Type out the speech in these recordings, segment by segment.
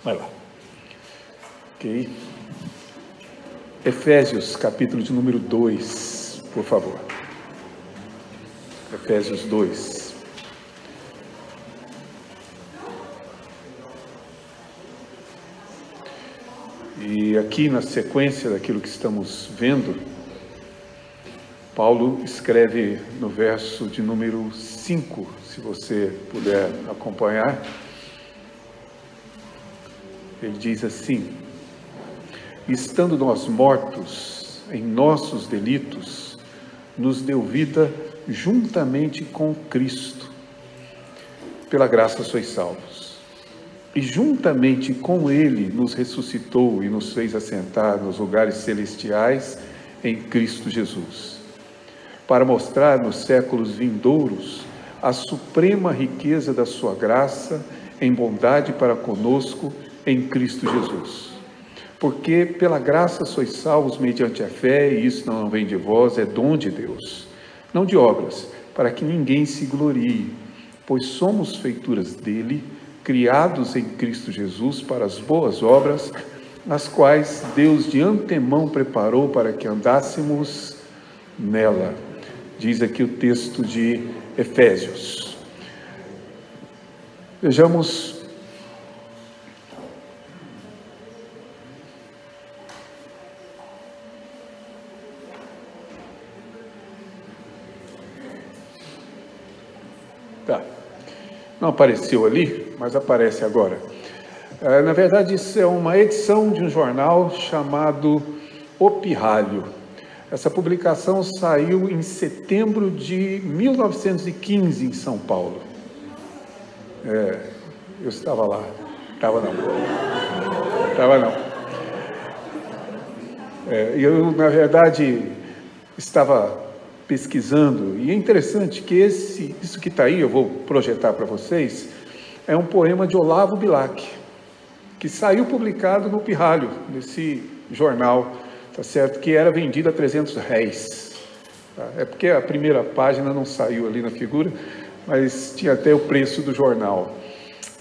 Vai lá. Ok. Efésios, capítulo de número 2, por favor. Efésios 2. E aqui na sequência daquilo que estamos vendo, Paulo escreve no verso de número 5, se você puder acompanhar. Ele diz assim: estando nós mortos em nossos delitos, nos deu vida juntamente com Cristo. Pela graça sois salvos. E juntamente com Ele nos ressuscitou e nos fez assentar nos lugares celestiais em Cristo Jesus, para mostrar nos séculos vindouros a suprema riqueza da sua graça em bondade para conosco em Cristo Jesus. Porque pela graça sois salvos mediante a fé, e isso não vem de vós, é dom de Deus, não de obras, para que ninguém se glorie, pois somos feituras dele, criados em Cristo Jesus para as boas obras, as quais Deus de antemão preparou para que andássemos nela. Diz aqui o texto de Efésios. Vejamos não apareceu ali, mas aparece agora. Na verdade, isso é uma edição de um jornal chamado O Pirralho. Essa publicação saiu em setembro de 1915 em São Paulo. Eu estava lá. Estava não. Eu, na verdade, estava pesquisando, e é interessante que isso que está aí, eu vou projetar para vocês, é um poema de Olavo Bilac, que saiu publicado no Pirralho, nesse jornal, tá certo? Que era vendido a R$300. Tá? É porque a primeira página não saiu ali na figura, mas tinha até o preço do jornal.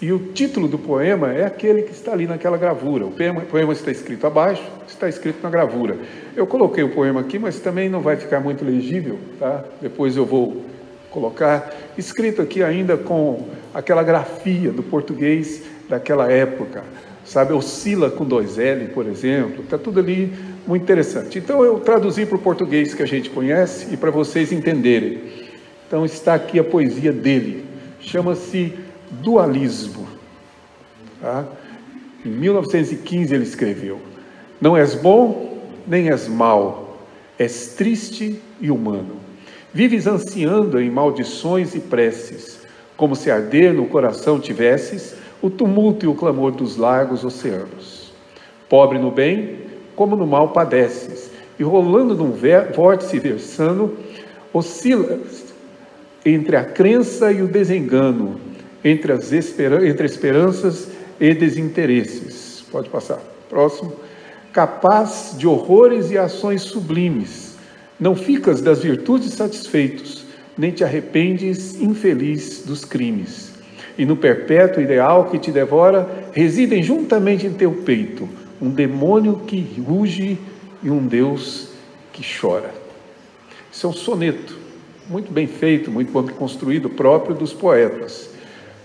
E o título do poema é aquele que está ali naquela gravura. O poema está escrito abaixo, está escrito na gravura. Eu coloquei o poema aqui, mas também não vai ficar muito legível, tá? Depois eu vou colocar, escrito aqui ainda com aquela grafia do português daquela época, sabe? Oscila com 2L, por exemplo, está tudo ali muito interessante. Então eu traduzi para o português que a gente conhece e para vocês entenderem. Então está aqui a poesia dele, chama-se Dualismo. Tá? Em 1915 ele escreveu: não és bom, nem és mau, és triste e humano. Vives ansiando em maldições e preces, como se arder no coração tivesses o tumulto e o clamor dos largos oceanos. Pobre no bem, como no mal padeces, e rolando num vórtice versano, oscilas entre a crença e o desengano, entre esperanças e desinteresses. Pode passar. Próximo. Capaz de horrores e ações sublimes, não ficas das virtudes satisfeitos, nem te arrependes infeliz dos crimes. E no perpétuo ideal que te devora, residem juntamente em teu peito um demônio que ruge e um Deus que chora. Isso é um soneto muito bem feito, muito bem construído, próprio dos poetas,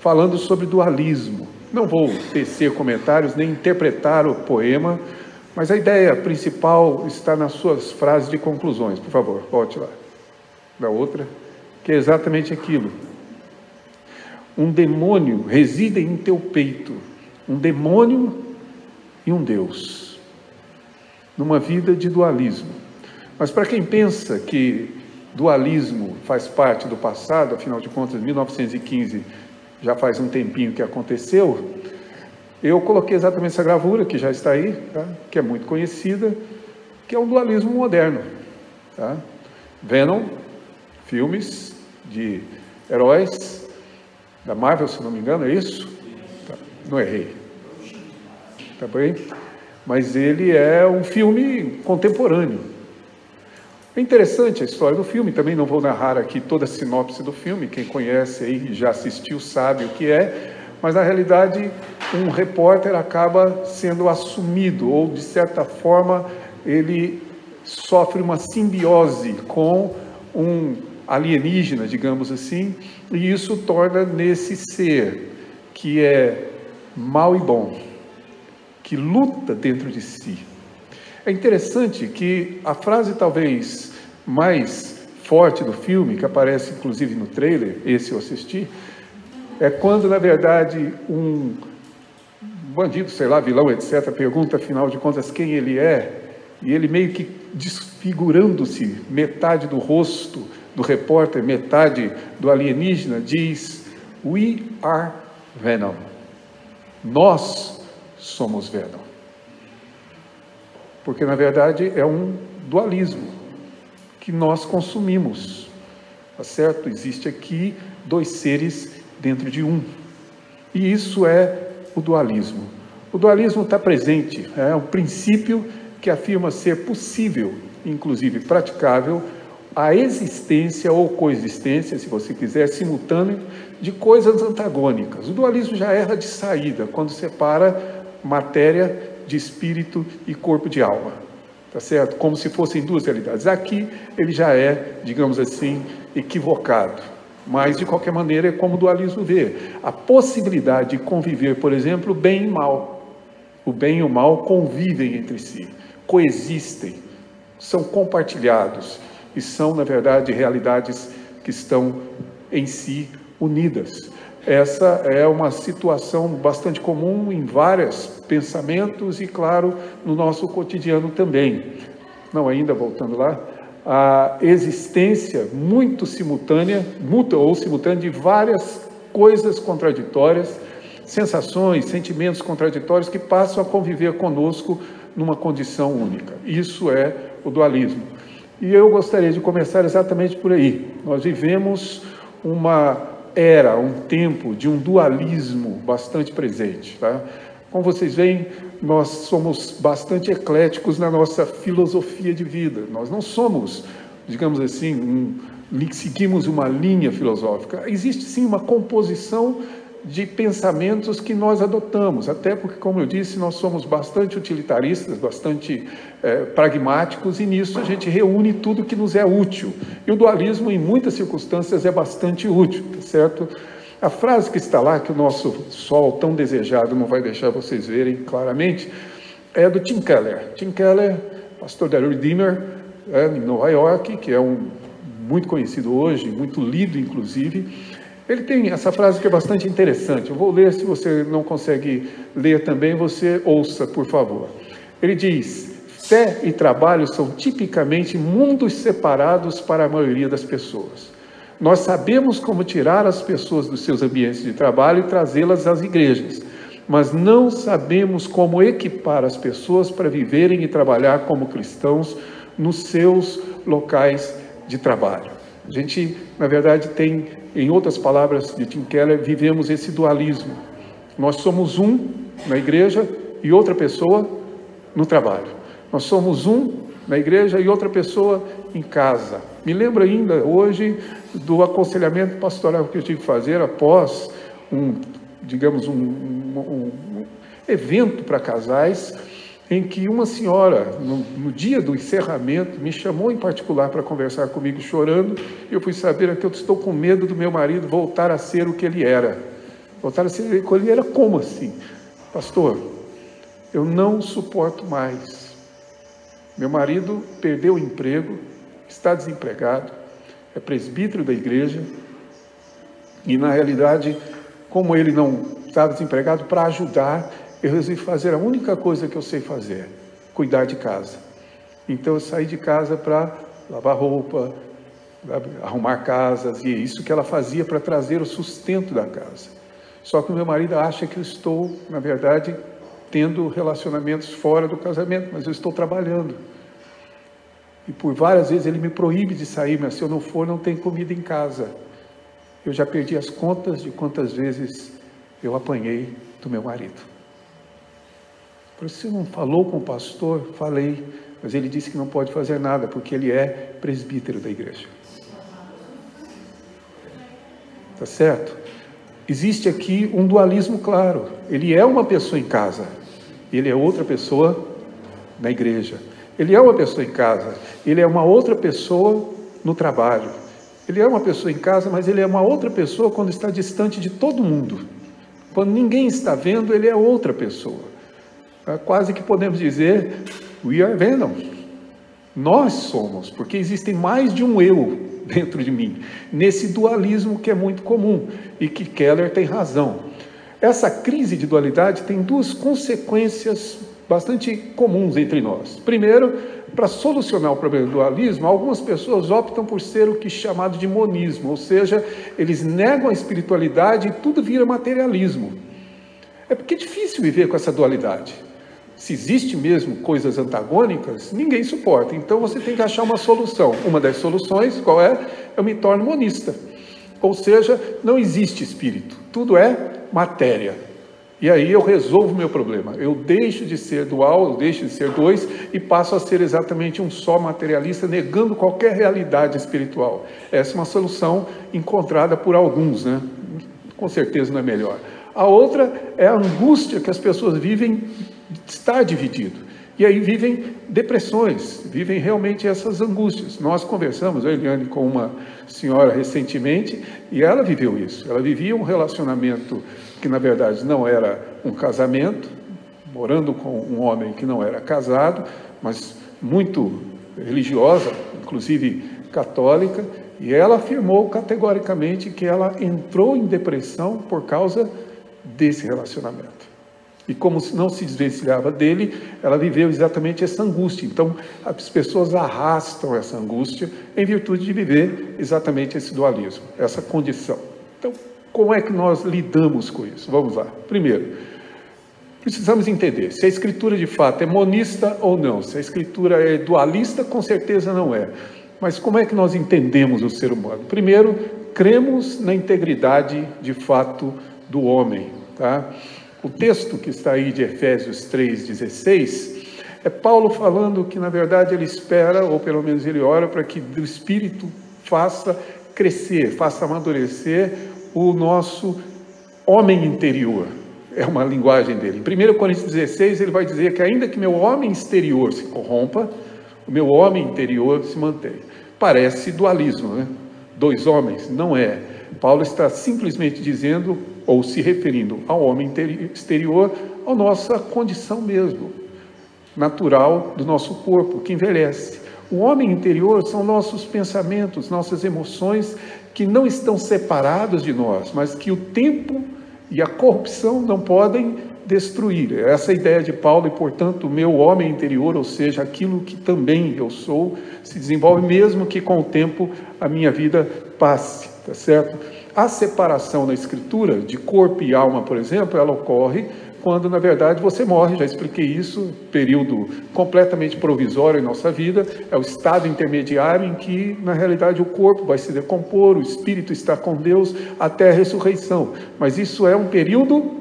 falando sobre dualismo. Não vou tecer comentários nem interpretar o poema, mas a ideia principal está nas suas frases de conclusões. Por favor, volte lá. Da outra, que é exatamente aquilo. Um demônio reside em teu peito, um demônio e um Deus, numa vida de dualismo. Mas para quem pensa que dualismo faz parte do passado, afinal de contas, 1915 já faz um tempinho que aconteceu, eu coloquei exatamente essa gravura, que já está aí, tá? Que é muito conhecida, que é um dualismo moderno. Tá? Venom, filmes de heróis da Marvel, se não me engano, é isso? Tá. Não errei. Tá bem? Mas ele é um filme contemporâneo. É interessante a história do filme, também não vou narrar aqui toda a sinopse do filme, quem conhece aí, já assistiu, sabe o que é, mas na realidade um repórter acaba sendo assumido, ou de certa forma ele sofre uma simbiose com um alienígena, digamos assim, e isso torna nesse ser que é mal e bom, que luta dentro de si. É interessante que a frase talvez mais forte do filme, que aparece inclusive no trailer, esse eu assisti, é quando, na verdade, um bandido, sei lá, vilão, etc., pergunta, afinal de contas, quem ele é, e ele meio que desfigurando-se, metade do rosto do repórter, metade do alienígena, diz: "We are Venom." Nós somos Venom. Porque, na verdade, é um dualismo que nós consumimos, tá certo? Existe aqui dois seres dentro de um. E isso é o dualismo. O dualismo está presente, é um princípio que afirma ser possível, inclusive praticável, a existência ou coexistência, se você quiser, simultânea, de coisas antagônicas. O dualismo já erra de saída, quando separa matéria de espírito e corpo de alma, tá certo? Como se fossem duas realidades. Aqui ele já é, digamos assim, equivocado. Mas, de qualquer maneira, é como o dualismo vê. A possibilidade de conviver, por exemplo, bem e mal. O bem e o mal convivem entre si, coexistem, são compartilhados e são, na verdade, realidades que estão em si unidas. Essa é uma situação bastante comum em vários pensamentos e, claro, no nosso cotidiano também. Não, ainda voltando lá, a existência muito simultânea, de várias coisas contraditórias, sensações, sentimentos contraditórios que passam a conviver conosco numa condição única. Isso é o dualismo. E eu gostaria de começar exatamente por aí. Nós vivemos uma era, um tempo de um dualismo bastante presente, tá? Como vocês veem, nós somos bastante ecléticos na nossa filosofia de vida. Nós não somos, digamos assim, seguimos uma linha filosófica. Existe sim uma composição de pensamentos que nós adotamos, até porque, como eu disse, nós somos bastante utilitaristas, bastante pragmáticos, e nisso a gente reúne tudo que nos é útil. E o dualismo, em muitas circunstâncias, é bastante útil, tá certo? A frase que está lá, que o nosso sol tão desejado não vai deixar vocês verem claramente, é do Tim Keller. Tim Keller, pastor da Redeemer, em Nova York, que é muito conhecido hoje, muito lido, inclusive. Ele tem essa frase que é bastante interessante. Eu vou ler, se você não consegue ler também, você ouça, por favor. Ele diz: fé e trabalho são tipicamente mundos separados para a maioria das pessoas. Nós sabemos como tirar as pessoas dos seus ambientes de trabalho e trazê-las às igrejas, mas não sabemos como equipar as pessoas para viverem e trabalhar como cristãos nos seus locais de trabalho. A gente, na verdade, tem, em outras palavras de Tim Keller, vivemos esse dualismo. Nós somos um na igreja e outra pessoa no trabalho. Nós somos um na igreja e outra pessoa em casa. Me lembro ainda hoje do aconselhamento pastoral que eu tive que fazer após um evento para casais, em que uma senhora, no dia do encerramento, me chamou em particular para conversar comigo chorando, e eu fui saber que eu estou com medo do meu marido voltar a ser o que ele era. Voltar a ser o que ele era como assim? Pastor, eu não suporto mais. Meu marido perdeu o emprego, está desempregado, é presbítero da igreja, e na realidade, como ele não estava desempregado, para ajudar, eu resolvi fazer a única coisa que eu sei fazer, cuidar de casa. Então eu saí de casa para lavar roupa, arrumar casas, e é isso que ela fazia para trazer o sustento da casa. Só que o meu marido acha que eu estou, na verdade, tendo relacionamentos fora do casamento, mas eu estou trabalhando. E por várias vezes ele me proíbe de sair, mas se eu não for, não tem comida em casa. Eu já perdi as contas de quantas vezes eu apanhei do meu marido. Por isso, você não falou com o pastor? Falei, mas ele disse que não pode fazer nada, porque ele é presbítero da igreja. Tá certo? existe aqui um dualismo claro. Ele é uma pessoa em casa, ele é outra pessoa na igreja. Ele é uma pessoa em casa, ele é uma outra pessoa no trabalho. Ele é uma pessoa em casa, mas ele é uma outra pessoa quando está distante de todo mundo. Quando ninguém está vendo, ele é outra pessoa. Quase que podemos dizer, we are Venom. Nós somos, porque existem mais de um eu dentro de mim, nesse dualismo que é muito comum e que Keller tem razão. Essa crise de dualidade tem duas consequências bastante comuns entre nós. Primeiro, para solucionar o problema do dualismo, algumas pessoas optam por ser o que é chamado de monismo, ou seja, eles negam a espiritualidade e tudo vira materialismo. É porque é difícil viver com essa dualidade. Se existe mesmo coisas antagônicas, ninguém suporta. Então você tem que achar uma solução. Uma das soluções, qual é? Eu me torno monista. Ou seja, não existe espírito, tudo é matéria. E aí eu resolvo o meu problema. Eu deixo de ser dual, eu deixo de ser dois e passo a ser exatamente um só materialista, negando qualquer realidade espiritual. Essa é uma solução encontrada por alguns, né? Com certeza não é melhor. A outra é a angústia que as pessoas vivem de estar dividido. E aí vivem depressões, vivem realmente essas angústias. Nós conversamos, eu e Eliane, com uma senhora recentemente, e ela viveu isso. Ela vivia um relacionamento que na verdade não era um casamento, morando com um homem que não era casado, mas muito religiosa, inclusive católica, e ela afirmou categoricamente que ela entrou em depressão por causa desse relacionamento. E como não se desvencilhava dele, ela viveu exatamente essa angústia. Então, as pessoas arrastam essa angústia em virtude de viver exatamente esse dualismo, essa condição. Então, como é que nós lidamos com isso? Vamos lá. Primeiro, precisamos entender se a escritura de fato é monista ou não. Se a escritura é dualista, com certeza não é. Mas como é que nós entendemos o ser humano? Primeiro, cremos na integridade de fato do homem, tá? O texto que está aí de Efésios 3,16, é Paulo falando que na verdade ele espera, ou pelo menos ele ora, para que o Espírito faça crescer, faça amadurecer o nosso homem interior. É uma linguagem dele. Em 1 Coríntios 16 ele vai dizer que ainda que meu homem exterior se corrompa, o meu homem interior se mantém. Parece dualismo, né? Dois homens, não é. Paulo está simplesmente dizendo, ou se referindo ao homem exterior, à nossa condição mesmo, natural do nosso corpo, que envelhece. O homem interior são nossos pensamentos, nossas emoções, que não estão separados de nós, mas que o tempo e a corrupção não podem destruir. Essa é a ideia de Paulo, e portanto o meu homem interior, ou seja, aquilo que também eu sou, se desenvolve mesmo que com o tempo a minha vida passe, tá certo? A separação na escritura de corpo e alma, por exemplo, ela ocorre quando na verdade você morre. Já expliquei isso, período completamente provisório em nossa vida, é o estado intermediário em que na realidade o corpo vai se decompor, o espírito está com Deus até a ressurreição, mas isso é um período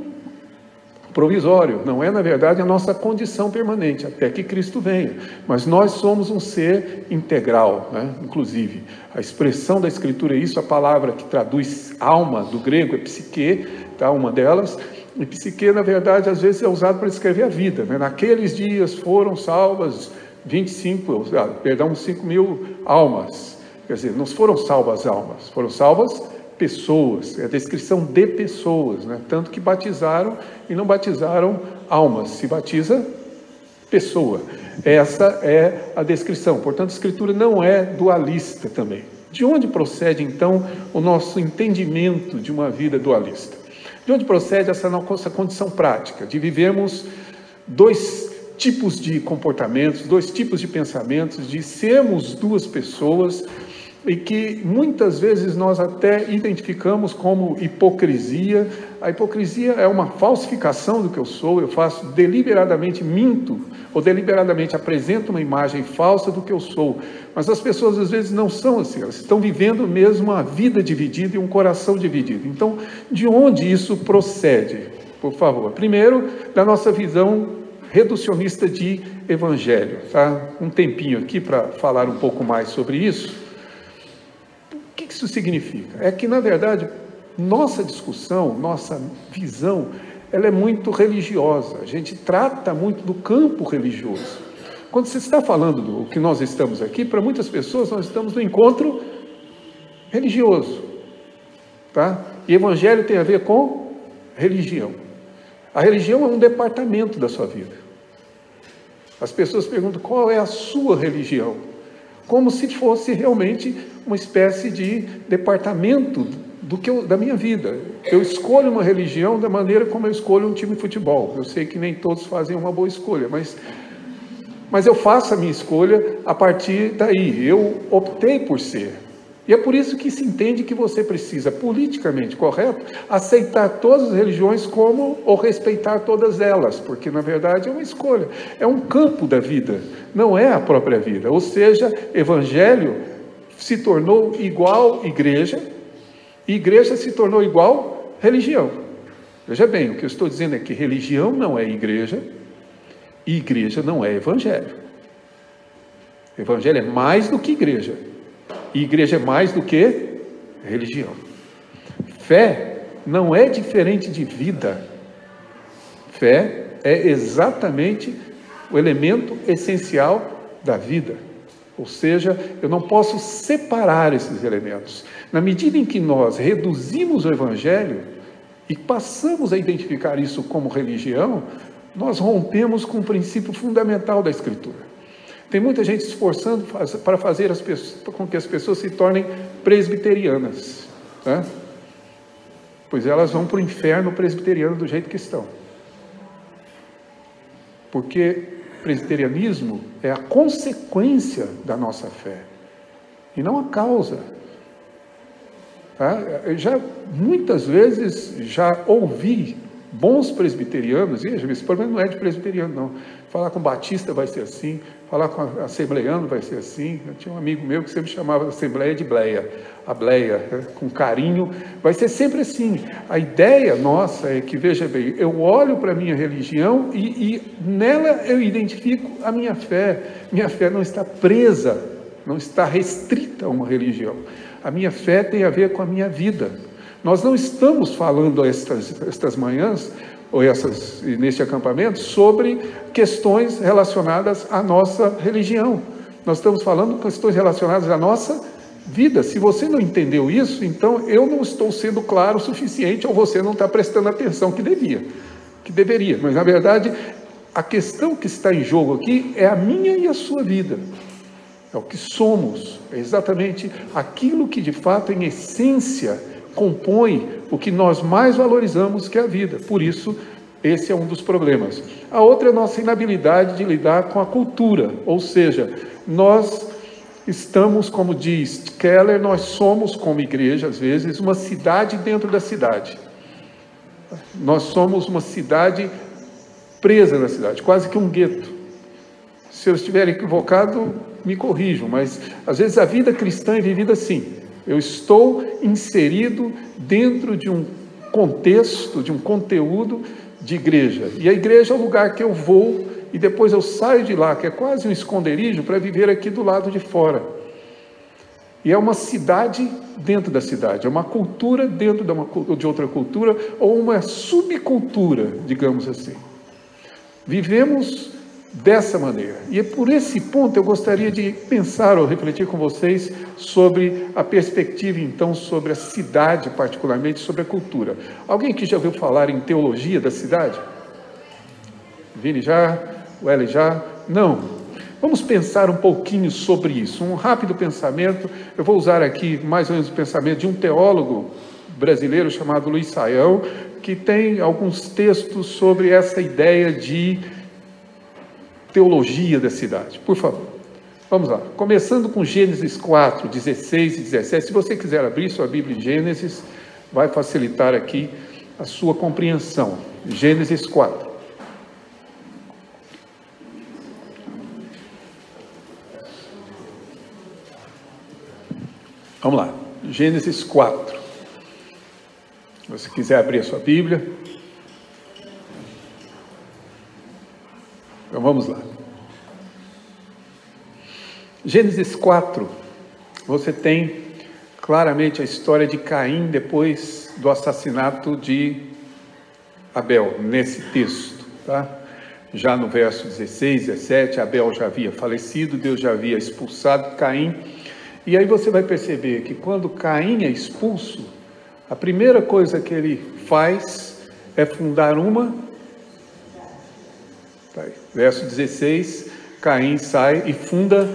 provisório, não é na verdade a nossa condição permanente, até que Cristo venha. Mas nós somos um ser integral, né? Inclusive, a expressão da Escritura é isso, a palavra que traduz alma do grego é psique, tá? Uma delas, e psique na verdade às vezes é usado para descrever a vida, né? Naqueles dias foram salvas 5 mil almas, quer dizer, não foram salvas almas, foram salvas pessoas, é a descrição de pessoas, né? Tanto que batizaram e não batizaram almas, se batiza pessoa. Essa é a descrição. Portanto, a Escritura não é dualista também. De onde procede, então, o nosso entendimento de uma vida dualista? De onde procede essa nossa condição prática, de vivermos dois tipos de comportamentos, dois tipos de pensamentos, de sermos duas pessoas, e que muitas vezes nós até identificamos como hipocrisia. A hipocrisia é uma falsificação do que eu sou, eu faço deliberadamente, minto, ou deliberadamente apresento uma imagem falsa do que eu sou. Mas as pessoas às vezes não são assim, elas estão vivendo mesmo uma vida dividida e um coração dividido. Então, de onde isso procede? Por favor, primeiro, da nossa visão reducionista de evangelho, tá? Um tempinho aqui para falar um pouco mais sobre isso. O que isso significa? É que, na verdade, nossa discussão, nossa visão, ela é muito religiosa. A gente trata muito do campo religioso. Quando você está falando do que nós estamos aqui, para muitas pessoas nós estamos no encontro religioso, tá? E evangelho tem a ver com religião. A religião é um departamento da sua vida. As pessoas perguntam qual é a sua religião, como se fosse realmente uma espécie de departamento da minha vida. Eu escolho uma religião da maneira como eu escolho um time de futebol. Eu sei que nem todos fazem uma boa escolha, mas eu faço a minha escolha a partir daí. Eu optei por ser. E é por isso que se entende que você precisa, politicamente correto, aceitar todas as religiões ou respeitar todas elas, porque na verdade é uma escolha, é um campo da vida, não é a própria vida. Ou seja, evangelho se tornou igual igreja, e igreja se tornou igual religião. Veja bem, o que eu estou dizendo é que religião não é igreja, e igreja não é evangelho. Evangelho é mais do que igreja. E igreja é mais do que religião. Fé não é diferente de vida. Fé é exatamente o elemento essencial da vida. Ou seja, eu não posso separar esses elementos. Na medida em que nós reduzimos o evangelho e passamos a identificar isso como religião, nós rompemos com o princípio fundamental da Escritura. Tem muita gente se esforçando para fazer com que as pessoas se tornem presbiterianas, né? Pois elas vão para o inferno presbiteriano do jeito que estão. Porque presbiterianismo é a consequência da nossa fé, e não a causa. Tá? Eu muitas vezes já ouvi bons presbiterianos, veja, esse problema não é de presbiteriano, não. Falar com batista vai ser assim, falar com assembleiano vai ser assim. Eu tinha um amigo meu que sempre chamava a assembleia de bleia, a bleia, né? Com carinho, vai ser sempre assim. A ideia nossa é que, veja bem, eu olho para a minha religião e nela eu identifico a minha fé. Minha fé não está presa, não está restrita a uma religião. A minha fé tem a ver com a minha vida. Nós não estamos falando estas manhãs, ou neste acampamento, sobre questões relacionadas à nossa religião. Nós estamos falando questões relacionadas à nossa vida. Se você não entendeu isso, então eu não estou sendo claro o suficiente, ou você não está prestando atenção que deveria. Mas, na verdade, a questão que está em jogo aqui é a minha e a sua vida. É o que somos, é exatamente aquilo que, de fato, em essência, compõe o que nós mais valorizamos, que é a vida. Por isso, esse é um dos problemas. A outra é a nossa inabilidade de lidar com a cultura, ou seja, nós estamos, como diz Keller, nós somos, como igreja, às vezes, uma cidade dentro da cidade. Nós somos uma cidade presa na cidade, quase que um gueto. Se eu estiver equivocado, me corrijam, mas às vezes a vida cristã é vivida assim. Eu estou inserido dentro de um contexto, de um conteúdo de igreja. E a igreja é o lugar que eu vou e depois eu saio de lá, que é quase um esconderijo, para viver aqui do lado de fora. E é uma cidade dentro da cidade, é uma cultura dentro de outra cultura, ou uma subcultura, digamos assim. Vivemos dessa maneira. E é por esse ponto eu gostaria de pensar ou refletir com vocês sobre a perspectiva, então, sobre a cidade, particularmente sobre a cultura. Alguém aqui já ouviu falar em teologia da cidade? Vini já? O Eli já? Não. Vamos pensar um pouquinho sobre isso. Um rápido pensamento. Eu vou usar aqui mais ou menos o pensamento de um teólogo brasileiro chamado Luiz Saião, que tem alguns textos sobre essa ideia de teologia da cidade. Por favor, vamos lá. Começando com Gênesis 4, 16 e 17. Se você quiser abrir sua Bíblia em Gênesis, vai facilitar aqui a sua compreensão. Gênesis 4. Vamos lá. Gênesis 4. Se você quiser abrir a sua Bíblia. Então vamos lá. Gênesis 4, você tem claramente a história de Caim depois do assassinato de Abel, nesse texto, tá? Já no verso 16, 17, Abel já havia falecido, Deus já havia expulsado Caim. E aí você vai perceber que quando Caim é expulso, a primeira coisa que ele faz é fundar uma... Verso 16, Caim sai e funda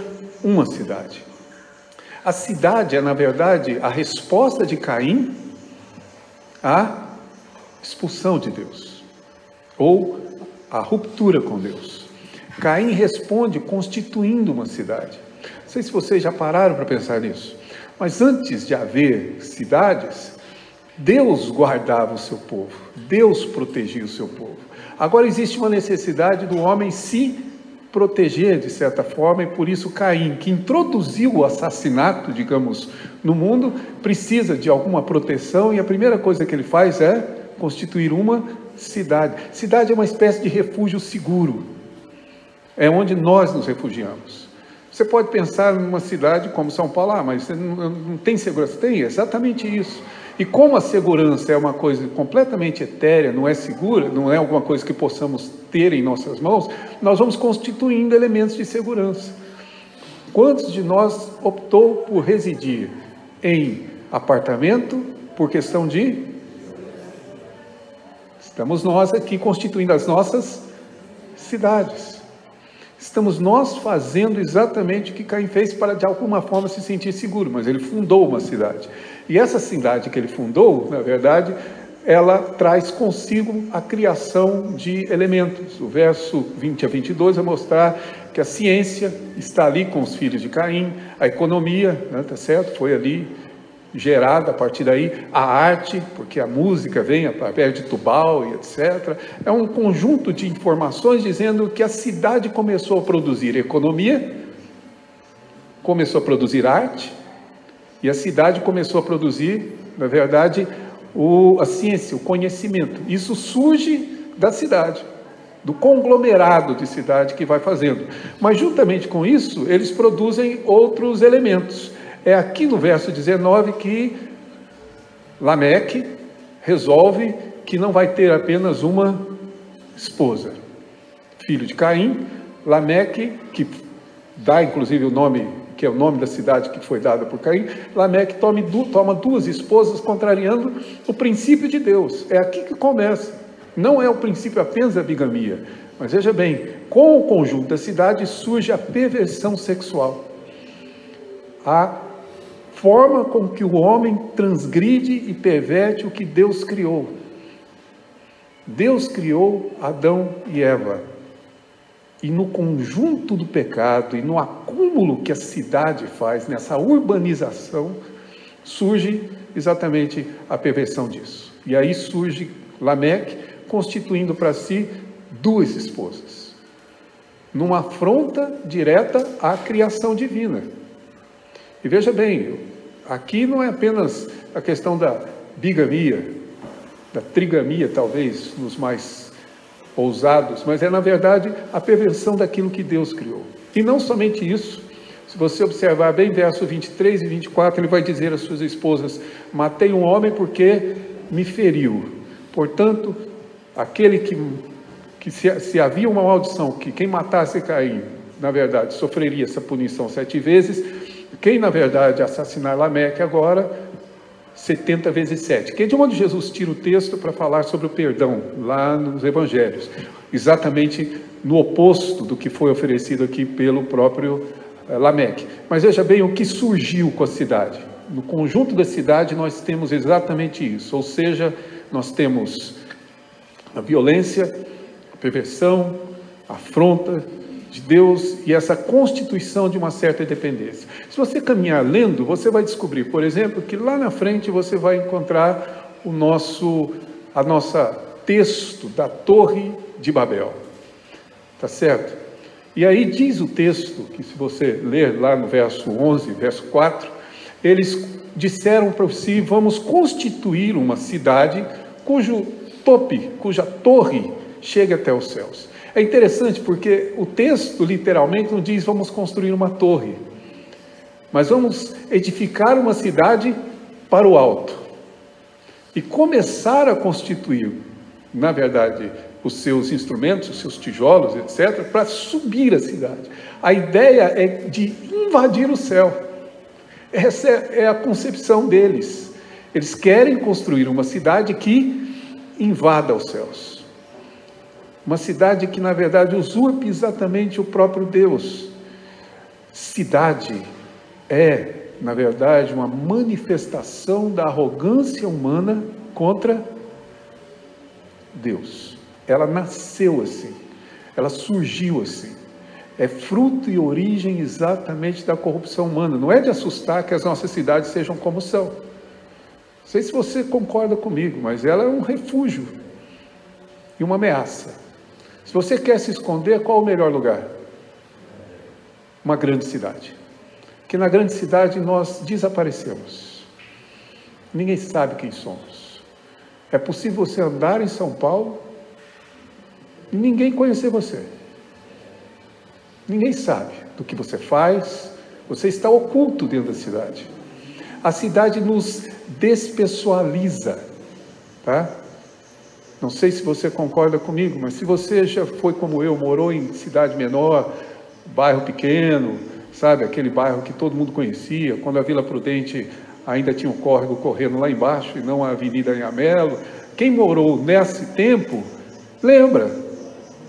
uma cidade. A cidade é, na verdade, a resposta de Caim à expulsão de Deus, ou à ruptura com Deus. Caim responde constituindo uma cidade. Não sei se vocês já pararam para pensar nisso, mas antes de haver cidades, Deus guardava o seu povo, Deus protegia o seu povo. Agora existe uma necessidade do homem se proteger de certa forma, e por isso Caim, que introduziu o assassinato, digamos, no mundo, precisa de alguma proteção, e a primeira coisa que ele faz é constituir uma cidade. Cidade é uma espécie de refúgio seguro, é onde nós nos refugiamos. Você pode pensar numa cidade como São Paulo, mas você não tem segurança. Tem, exatamente isso. E como a segurança é uma coisa completamente etérea, não é segura, não é alguma coisa que possamos ter em nossas mãos, nós vamos constituindo elementos de segurança. Quantos de nós optou por residir em apartamento por questão de... Estamos nós aqui constituindo as nossas cidades. Estamos nós fazendo exatamente o que Caim fez para, de alguma forma, se sentir seguro, mas ele fundou uma cidade. E essa cidade que ele fundou, na verdade, ela traz consigo a criação de elementos. O verso 20 a 22 vai mostrar que a ciência está ali com os filhos de Caim, a economia, né, tá certo? Foi ali gerada a partir daí, a arte, porque a música vem através de Tubal e etc. É um conjunto de informações dizendo que a cidade começou a produzir economia, começou a produzir arte, e a cidade começou a produzir, na verdade, a ciência, o conhecimento. Isso surge da cidade, do conglomerado de cidade que vai fazendo. Mas, juntamente com isso, eles produzem outros elementos. É aqui no verso 19 que Lameque resolve que não vai ter apenas uma esposa. Filho de Caim, Lameque, que dá inclusive o nome, que é o nome da cidade que foi dada por Caim, Lameque toma duas esposas, contrariando o princípio de Deus. É aqui que começa. Não é o princípio apenas da bigamia, mas veja bem, com o conjunto da cidade surge a perversão sexual. A forma com que o homem transgride e perverte o que Deus criou. Deus criou Adão e Eva. E no conjunto do pecado e no acúmulo que a cidade faz, nessa urbanização, surge exatamente a perversão disso. E aí surge Lameque, constituindo para si duas esposas, numa afronta direta à criação divina. E veja bem, aqui não é apenas a questão da bigamia, da trigamia, talvez, nos mais ousados, mas é, na verdade, a perversão daquilo que Deus criou. E não somente isso, se você observar bem verso 23 e 24, ele vai dizer às suas esposas: matei um homem porque me feriu. Portanto, aquele que se havia uma maldição, que quem matasse Caim, na verdade, sofreria essa punição 7 vezes, quem, na verdade, assassinar Lameque agora, 70 vezes 7. Que é de onde Jesus tira o texto para falar sobre o perdão, lá nos Evangelhos. Exatamente no oposto do que foi oferecido aqui pelo próprio Lameque. Mas veja bem o que surgiu com a cidade. No conjunto da cidade nós temos exatamente isso. Ou seja, nós temos a violência, a perversão, a afronta de Deus e essa constituição de uma certa dependência. Se você caminhar lendo, você vai descobrir, por exemplo, que lá na frente você vai encontrar a nossa texto da Torre de Babel. Tá certo? E aí diz o texto, que se você ler lá no verso 11, verso 4, eles disseram para si: vamos constituir uma cidade cuja torre chegue até os céus. É interessante porque o texto literalmente não diz vamos construir uma torre, mas vamos edificar uma cidade para o alto. e começar a constituir, na verdade, os seus instrumentos, os seus tijolos, etc., para subir a cidade. A ideia é de invadir o céu. Essa é a concepção deles. Eles querem construir uma cidade que invada os céus. Uma cidade que, na verdade, usurpe exatamente o próprio Deus. Cidade é, na verdade, uma manifestação da arrogância humana contra Deus. Ela nasceu assim, ela surgiu assim. É fruto e origem exatamente da corrupção humana. Não é de assustar que as nossas cidades sejam como são. Não sei se você concorda comigo, mas ela é um refúgio e uma ameaça. Se você quer se esconder, qual o melhor lugar? Uma grande cidade. Porque na grande cidade nós desaparecemos. Ninguém sabe quem somos. É possível você andar em São Paulo e ninguém conhecer você. Ninguém sabe do que você faz, você está oculto dentro da cidade. A cidade nos despessoaliza, tá? Não sei se você concorda comigo, mas se você já foi como eu, morou em cidade menor, bairro pequeno, sabe, aquele bairro que todo mundo conhecia, quando a Vila Prudente ainda tinha um córrego correndo lá embaixo e não a Avenida Anhamelo. Quem morou nesse tempo, lembra.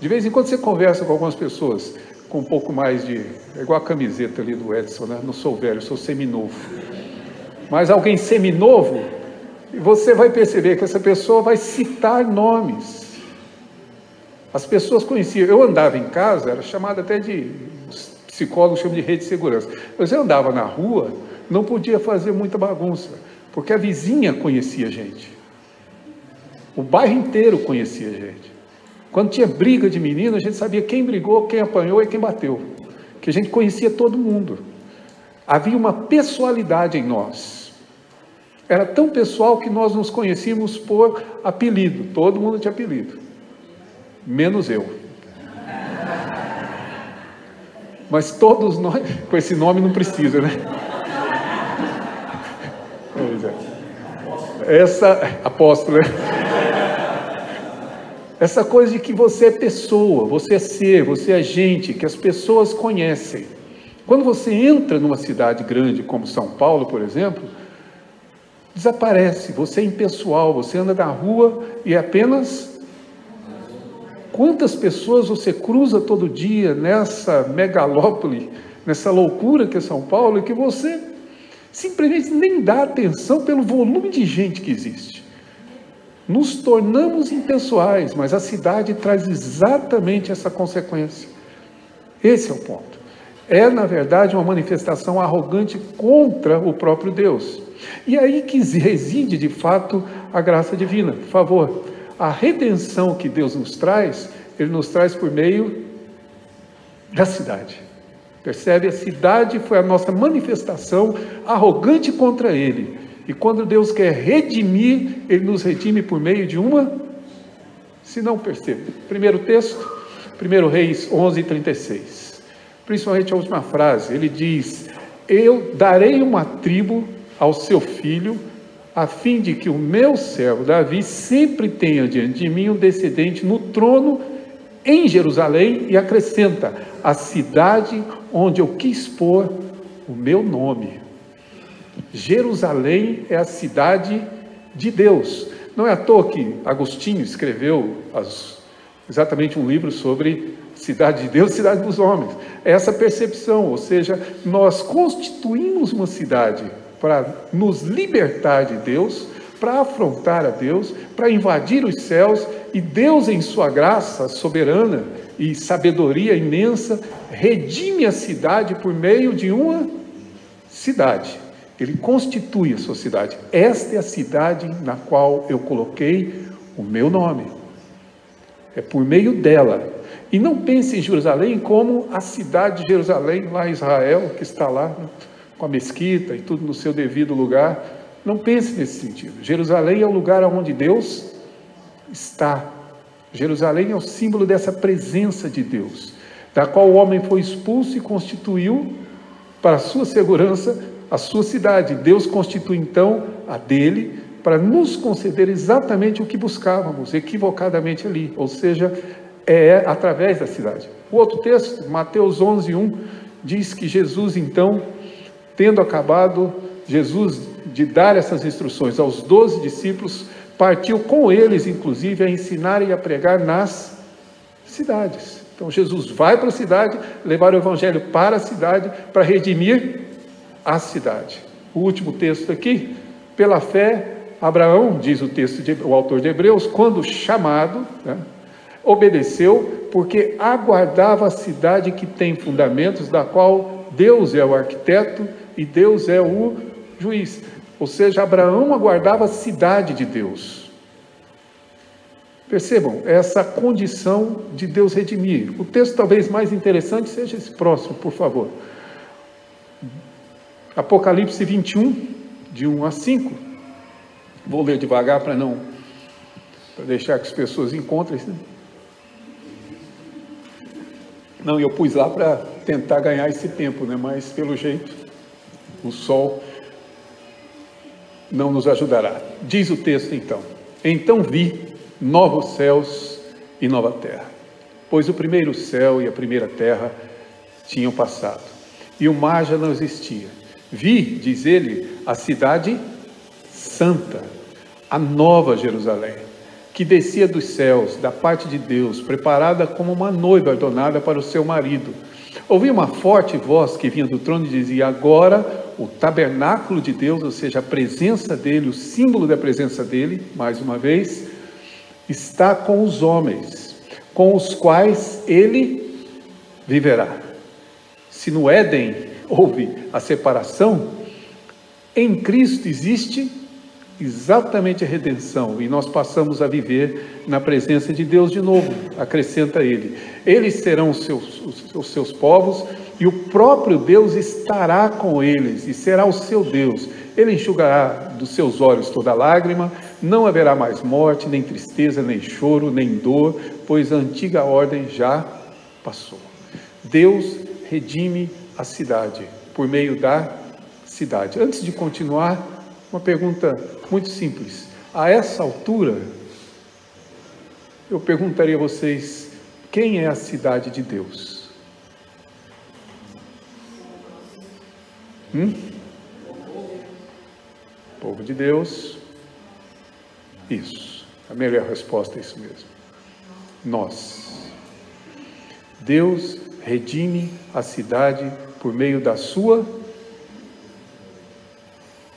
De vez em quando você conversa com algumas pessoas com um pouco mais de... É igual a camiseta ali do Edson, né? Não sou velho, sou seminovo. Mas alguém seminovo, você vai perceber que essa pessoa vai citar nomes. As pessoas conheciam. Eu andava em casa, era chamado até de... Os psicólogos chamam de rede de segurança. Mas eu andava na rua, não podia fazer muita bagunça, porque a vizinha conhecia a gente. O bairro inteiro conhecia a gente. Quando tinha briga de menino, a gente sabia quem brigou, quem apanhou e quem bateu. Que a gente conhecia todo mundo. Havia uma pessoalidade em nós. Era tão pessoal que nós nos conhecíamos por apelido. Todo mundo tinha apelido. Menos eu. Mas todos nós... Com esse nome não precisa, né? Pois é. Essa... Apóstolo, né? Essa coisa de que você é pessoa, você é ser, você é gente, que as pessoas conhecem. Quando você entra numa cidade grande como São Paulo, por exemplo, desaparece, você é impessoal, você anda na rua e é apenas... Quantas pessoas você cruza todo dia nessa megalópole, nessa loucura que é São Paulo, e que você simplesmente nem dá atenção pelo volume de gente que existe. Nos tornamos impessoais, mas a cidade traz exatamente essa consequência. Esse é o ponto. É, na verdade, uma manifestação arrogante contra o próprio Deus. E aí que reside, de fato, a graça divina. Por favor, a redenção que Deus nos traz, Ele nos traz por meio da cidade. Percebe? A cidade foi a nossa manifestação arrogante contra Ele. E quando Deus quer redimir, Ele nos redime por meio de uma... Se não percebe. Primeiro texto, 1 Reis 11:36. Principalmente a última frase. Ele diz: eu darei uma tribo ao seu filho, a fim de que o meu servo Davi sempre tenha diante de mim um descendente no trono em Jerusalém, e acrescenta: a cidade onde eu quis pôr o meu nome. Jerusalém é a cidade de Deus. Não é à toa que Agostinho escreveu exatamente um livro sobre cidade de Deus, cidade dos homens. É essa percepção, ou seja, nós constituímos uma cidade para nos libertar de Deus, para afrontar a Deus, para invadir os céus, e Deus, em sua graça soberana e sabedoria imensa, redime a cidade por meio de uma cidade. Ele constitui a sua cidade. Esta é a cidade na qual eu coloquei o meu nome. É por meio dela. E não pense em Jerusalém como a cidade de Jerusalém, lá em Israel, que está lá, né, com a mesquita e tudo no seu devido lugar. Não pense nesse sentido. Jerusalém é o lugar onde Deus está. Jerusalém é o símbolo dessa presença de Deus, da qual o homem foi expulso e constituiu, para a sua segurança, a sua cidade. Deus constitui então a dele, para nos conceder exatamente o que buscávamos, equivocadamente ali, ou seja, é através da cidade. O outro texto, Mateus 11:1, diz que Jesus, então, tendo acabado, Jesus de dar essas instruções aos 12 discípulos, partiu com eles, inclusive, a ensinar e a pregar nas cidades. Então, Jesus vai para a cidade, levar o evangelho para a cidade, para redimir a cidade. O último texto aqui, pela fé, Abraão, diz o autor de Hebreus, quando chamado, obedeceu, porque aguardava a cidade que tem fundamentos, da qual Deus é o arquiteto e Deus é o juiz. Ou seja, Abraão aguardava a cidade de Deus. Percebam, essa condição de Deus redimir. O texto talvez mais interessante seja esse próximo, por favor. Apocalipse 21, de 1 a 5. Vou ler devagar para deixar que as pessoas encontrem. Não, eu pus lá para tentar ganhar esse tempo, mas pelo jeito o sol não nos ajudará. Diz o texto então: então vi novos céus e nova terra, pois o primeiro céu e a primeira terra tinham passado, e o mar já não existia. Vi, diz ele, a cidade santa, a nova Jerusalém, que descia dos céus, da parte de Deus, preparada como uma noiva adornada para o seu marido. Ouvi uma forte voz que vinha do trono e dizia: agora o tabernáculo de Deus, ou seja, a presença dele, o símbolo da presença dele, mais uma vez, está com os homens, com os quais ele viverá. Se no Éden houve a separação, em Cristo existe exatamente a redenção, e nós passamos a viver na presença de Deus de novo. Acrescenta ele: eles serão os seus povos, e o próprio Deus estará com eles, e será o seu Deus. Ele enxugará dos seus olhos toda lágrima, não haverá mais morte, nem tristeza, nem choro, nem dor, pois a antiga ordem já passou. Deus redime a cidade, por meio da cidade. Antes de continuar, uma pergunta muito simples. A essa altura, eu perguntaria a vocês: quem é a cidade de Deus? Povo de Deus. Isso, a melhor resposta é isso mesmo. Nós. Deus redime a cidade por meio da sua.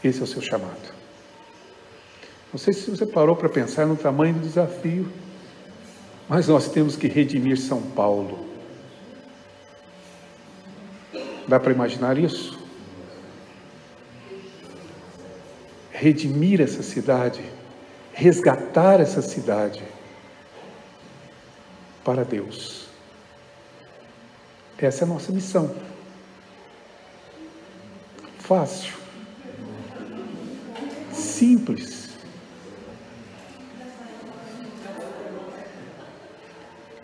Esse é o seu chamado. Não sei se você parou para pensar no tamanho do desafio, mas nós temos que redimir São Paulo. Dá para imaginar isso? Redimir essa cidade, resgatar essa cidade para Deus. Essa é a nossa missão. Fácil. Simples.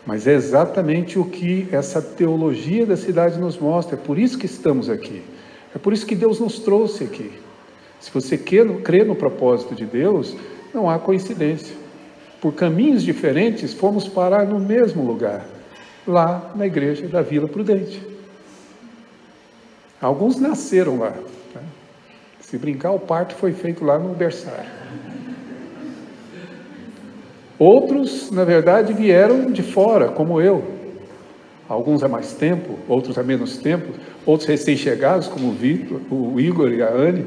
Mas é exatamente o que essa teologia da cidade nos mostra. É por isso que estamos aqui. É por isso que Deus nos trouxe aqui. Se você crê no propósito de Deus, não há coincidência. Por caminhos diferentes, fomos parar no mesmo lugar, lá na igreja da Vila Prudente. Alguns nasceram lá. Se brincar, o parto foi feito lá no berçário. Outros, na verdade, vieram de fora, como eu. Alguns há mais tempo, outros há menos tempo, outros recém-chegados, como o Vitor, o Igor e a Anne.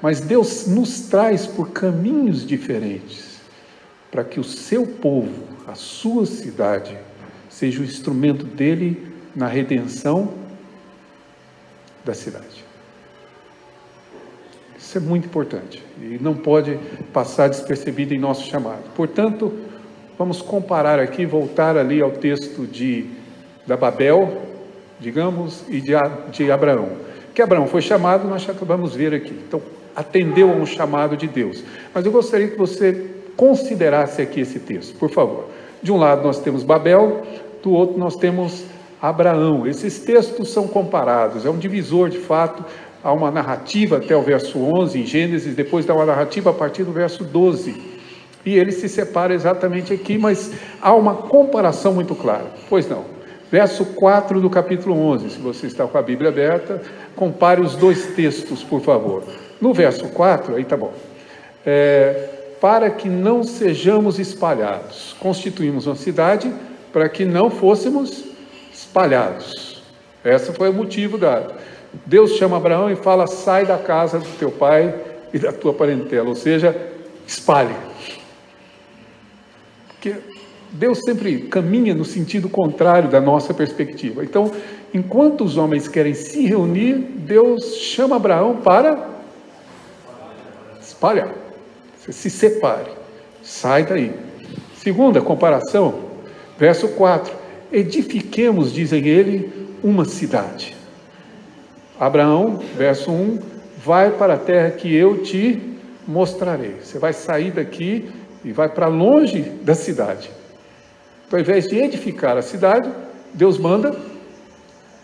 Mas Deus nos traz por caminhos diferentes, para que o seu povo, a sua cidade, seja o instrumento dele na redenção da cidade. Isso é muito importante e não pode passar despercebido em nosso chamado. Portanto, vamos comparar aqui, voltar ali ao texto da Babel, digamos, e de Abraão. Que Abraão foi chamado, nós já acabamos de ver aqui. Então, atendeu a um chamado de Deus. Mas eu gostaria que você considerasse aqui esse texto, por favor. De um lado nós temos Babel, do outro nós temos Abraão. Esses textos são comparados, é um divisor de fato. há uma narrativa até o verso 11 em Gênesis, depois dá uma narrativa a partir do verso 12, e ele se separa exatamente aqui, mas há uma comparação muito clara. Pois não, verso 4 do capítulo 11, se você está com a Bíblia aberta, compare os dois textos, por favor. No verso 4, aí tá bom, para que não sejamos espalhados, constituímos uma cidade para que não fôssemos espalhados. Esse foi o motivo dado. Deus chama Abraão e fala: sai da casa do teu pai e da tua parentela, ou seja, espalhe. Porque Deus sempre caminha no sentido contrário da nossa perspectiva. Então, enquanto os homens querem se reunir, Deus chama Abraão para espalhar. Você se separe, sai daí. Segunda comparação, verso 4: edifiquemos, dizem ele, uma cidade. Abraão, verso 1, vai para a terra que eu te mostrarei. Você vai sair daqui e vai para longe da cidade. Então, ao invés de edificar a cidade, Deus manda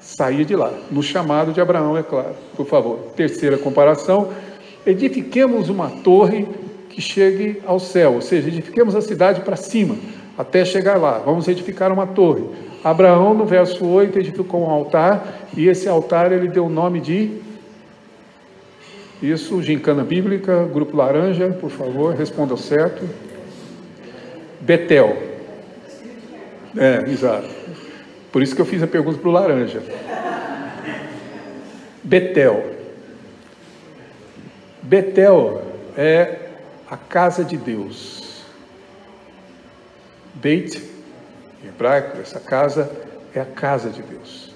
sair de lá, no chamado de Abraão, é claro. Por favor, terceira comparação: edifiquemos uma torre que chegue ao céu, ou seja, edifiquemos a cidade para cima, até chegar lá. Vamos edificar uma torre. Abraão, no verso 8, edificou um altar, e esse altar ele deu o nome de... Isso, gincana bíblica, grupo laranja, por favor, respondam certo. Betel. Exato. Por isso que eu fiz a pergunta para o laranja. Betel. Betel é a casa de Deus. Beit, em hebraico, essa casa é a casa de Deus.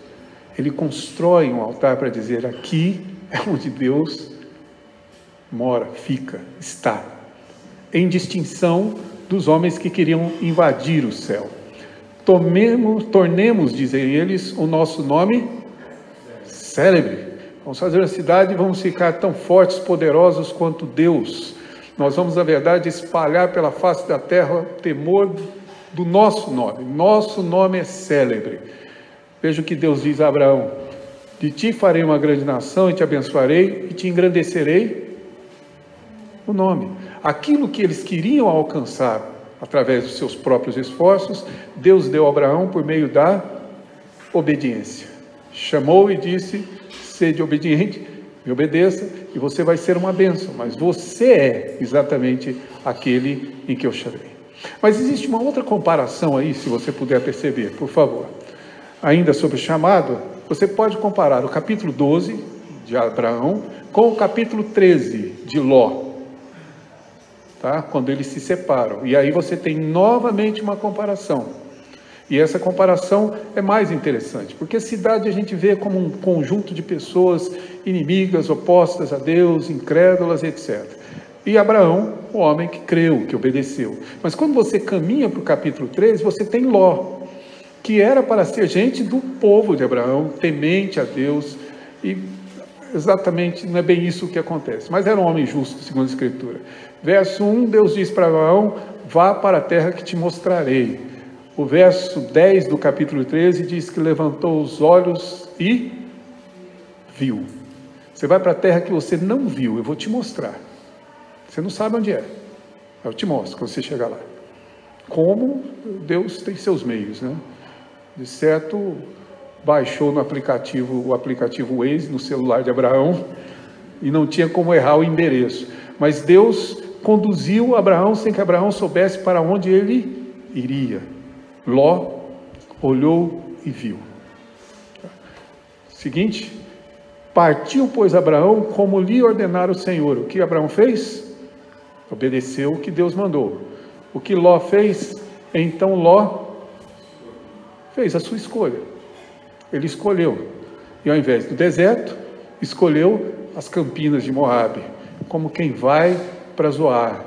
Ele constrói um altar para dizer: aqui é onde Deus mora, fica, está, em distinção dos homens que queriam invadir o céu. Tornemos, dizem eles, o nosso nome célebre. Vamos fazer a cidade e vamos ficar tão fortes, poderosos quanto Deus. Nós vamos, na verdade, espalhar pela face da terra o temor do nosso nome. Nosso nome é célebre. Veja o que Deus diz a Abraão: de ti farei uma grande nação e te abençoarei e te engrandecerei o nome. Aquilo que eles queriam alcançar através dos seus próprios esforços, Deus deu a Abraão por meio da obediência. Chamou e disse: sede obediente, me obedeça, e você vai ser uma bênção, mas você é exatamente aquele em que eu chamei. Mas existe uma outra comparação aí, se você puder perceber, por favor. Ainda sobre o chamado, você pode comparar o capítulo 12 de Abraão com o capítulo 13 de Ló, tá? Quando eles se separam, e aí você tem novamente uma comparação, e essa comparação é mais interessante, porque a cidade a gente vê como um conjunto de pessoas inimigas, opostas a Deus, incrédulas, etc. E Abraão, o homem que creu, que obedeceu. Mas quando você caminha para o capítulo 13, você tem Ló, que era para ser gente do povo de Abraão, temente a Deus, e exatamente não é bem isso que acontece, mas era um homem justo, segundo a Escritura. Verso 1, Deus diz para Abraão: vá para a terra que te mostrarei. O verso 10 do capítulo 13 diz que levantou os olhos e viu. Você vai para a terra que você não viu, eu vou te mostrar. Você não sabe onde é, eu te mostro quando você chegar lá. Como Deus tem seus meios, né? De certo, baixou no aplicativo, o aplicativo Waze no celular de Abraão, e não tinha como errar o endereço. Mas Deus conduziu Abraão sem que Abraão soubesse para onde ele iria. Ló olhou e viu. Seguinte: partiu, pois, Abraão como lhe ordenara o Senhor. O que Abraão fez? Obedeceu o que Deus mandou. O que Ló fez? Então Ló fez a sua escolha. Ele escolheu, e ao invés do deserto, escolheu as campinas de Moabe, como quem vai para Zoar,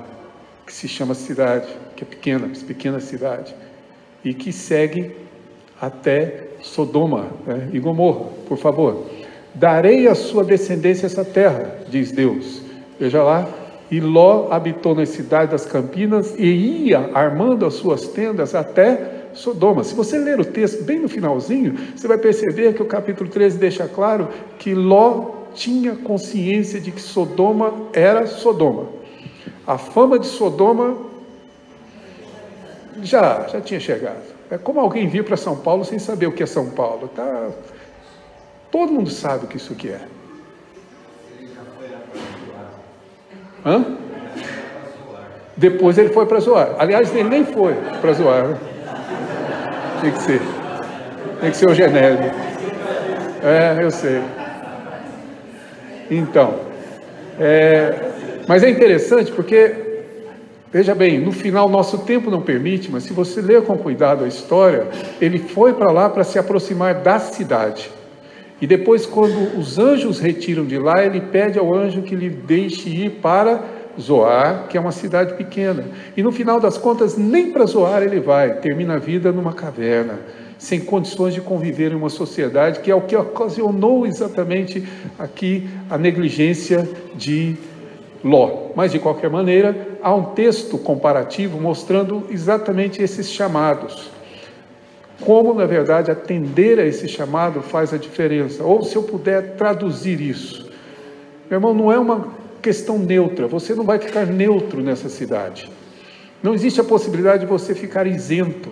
que se chama cidade, que é pequena cidade, e que segue até Sodoma, né, e Gomorra. Por favor: darei à sua descendência essa terra, diz Deus. Veja lá: e Ló habitou na cidade das campinas e ia armando as suas tendas até Sodoma. Se você ler o texto bem no finalzinho, você vai perceber que o capítulo 13 deixa claro que Ló tinha consciência de que Sodoma era Sodoma. A fama de Sodoma já tinha chegado. É como alguém vir para São Paulo sem saber o que é São Paulo. Todo mundo sabe o que isso aqui é. Hã? Depois ele foi para Zoar. Aliás, ele nem foi para Zoar, né? Tem que ser o Genésio. Eu sei. Então, mas é interessante porque, veja bem, no final nosso tempo não permite, mas se você ler com cuidado a história, ele foi para lá para se aproximar da cidade. E depois, quando os anjos retiram de lá, ele pede ao anjo que lhe deixe ir para Zoar, que é uma cidade pequena. E no final das contas, nem para Zoar ele vai, termina a vida numa caverna, sem condições de conviver em uma sociedade, que é o que ocasionou exatamente aqui a negligência de Ló. Mas, de qualquer maneira, há um texto comparativo mostrando exatamente esses chamados. Como, na verdade, atender a esse chamado faz a diferença. Ou, se eu puder traduzir isso, meu irmão, não é uma questão neutra, você não vai ficar neutro nessa cidade. Não existe a possibilidade de você ficar isento.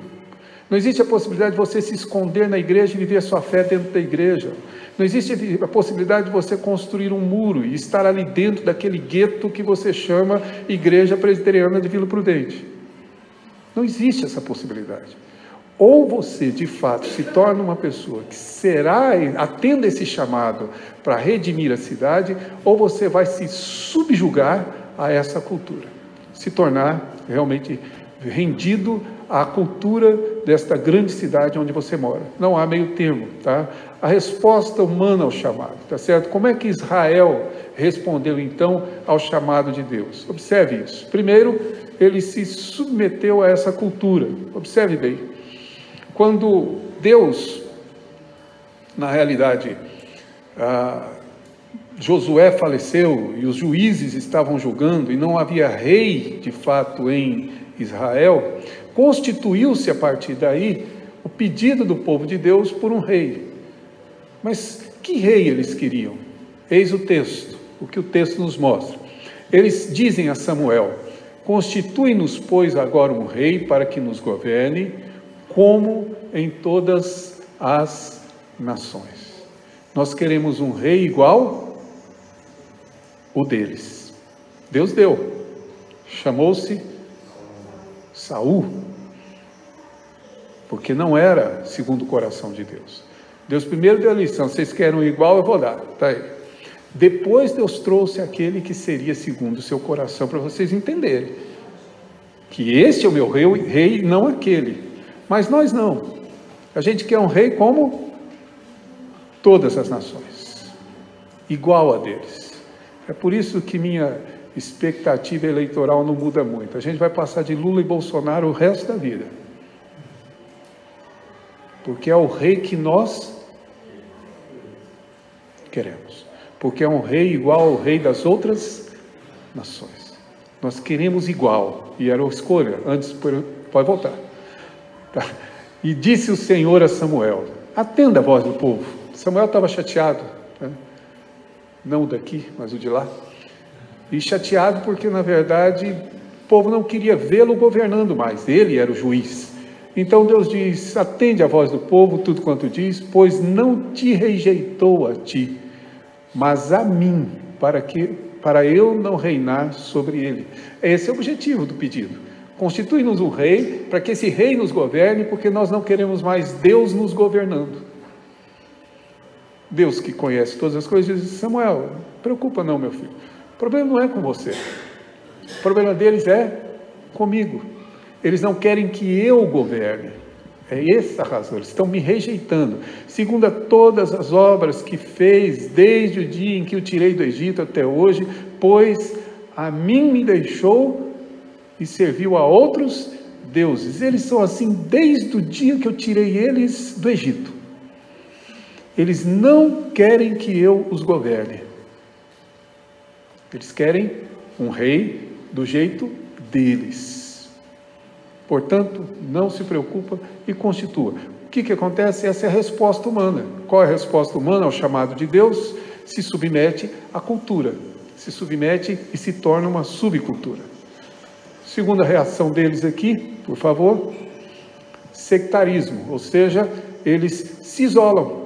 Não existe a possibilidade de você se esconder na igreja e viver a sua fé dentro da igreja. Não existe a possibilidade de você construir um muro e estar ali dentro daquele gueto que você chama Igreja Presbiteriana de Vila Prudente. Não existe essa possibilidade. Ou você, de fato, se torna uma pessoa que atenda esse chamado para redimir a cidade, ou você vai se subjugar a essa cultura, se tornar realmente rendido à cultura desta grande cidade onde você mora. Não há meio termo, tá? A resposta humana ao chamado, tá certo? Como é que Israel respondeu então ao chamado de Deus? Observe isso. Primeiro, ele se submeteu a essa cultura. Observe bem. Quando Deus, na realidade, Josué faleceu e os juízes estavam julgando e não havia rei de fato em Israel, constituiu-se a partir daí o pedido do povo de Deus por um rei. Mas que rei eles queriam? Eis o texto, o que o texto nos mostra. Eles dizem a Samuel: constitui-nos, pois, agora um rei para que nos governe, como em todas as nações. Nós queremos um rei igual o deles. Deus deu. Chamou-se Saul, porque não era segundo o coração de Deus. Deus primeiro deu a lição: vocês querem um igual, eu vou dar. Tá aí. Depois Deus trouxe aquele que seria segundo o seu coração, para vocês entenderem que este é o meu rei, não aquele. Mas nós não. A gente quer um rei como todas as nações, igual a deles. É por isso que minha expectativa eleitoral não muda muito. A gente vai passar de Lula e Bolsonaro o resto da vida, porque é o rei que nós queremos, porque é um rei igual ao rei das outras nações. Nós queremos igual, e era a escolha. Antes, pode voltar. Tá. E disse o Senhor a Samuel: atenda a voz do povo. Samuel estava chateado, né? Não o daqui, mas o de lá. E chateado porque, na verdade, o povo não queria vê-lo governando mais. Ele era o juiz. Então Deus diz: atende a voz do povo, tudo quanto diz, pois não te rejeitou a ti, mas a mim, para eu não reinar sobre ele. Esse é o objetivo do pedido. Constitui-nos um rei, para que esse rei nos governe, porque nós não queremos mais Deus nos governando. Deus, que conhece todas as coisas, diz: Samuel, não preocupa não, meu filho. O problema não é com você. O problema deles é comigo. Eles não querem que eu governe. É essa a razão. Eles estão me rejeitando. Segundo a todas as obras que fez, desde o dia em que o tirei do Egito até hoje, pois a mim me deixou e serviu a outros deuses. Eles são assim desde o dia que eu tirei eles do Egito. Eles não querem que eu os governe. Eles querem um rei do jeito deles. Portanto, não se preocupa e constitua. O que acontece? Essa é a resposta humana. Qual é a resposta humana ao chamado de Deus? se submete à cultura, se submete e se torna uma subcultura. Segunda reação deles aqui, por favor, sectarismo, ou seja, eles se isolam,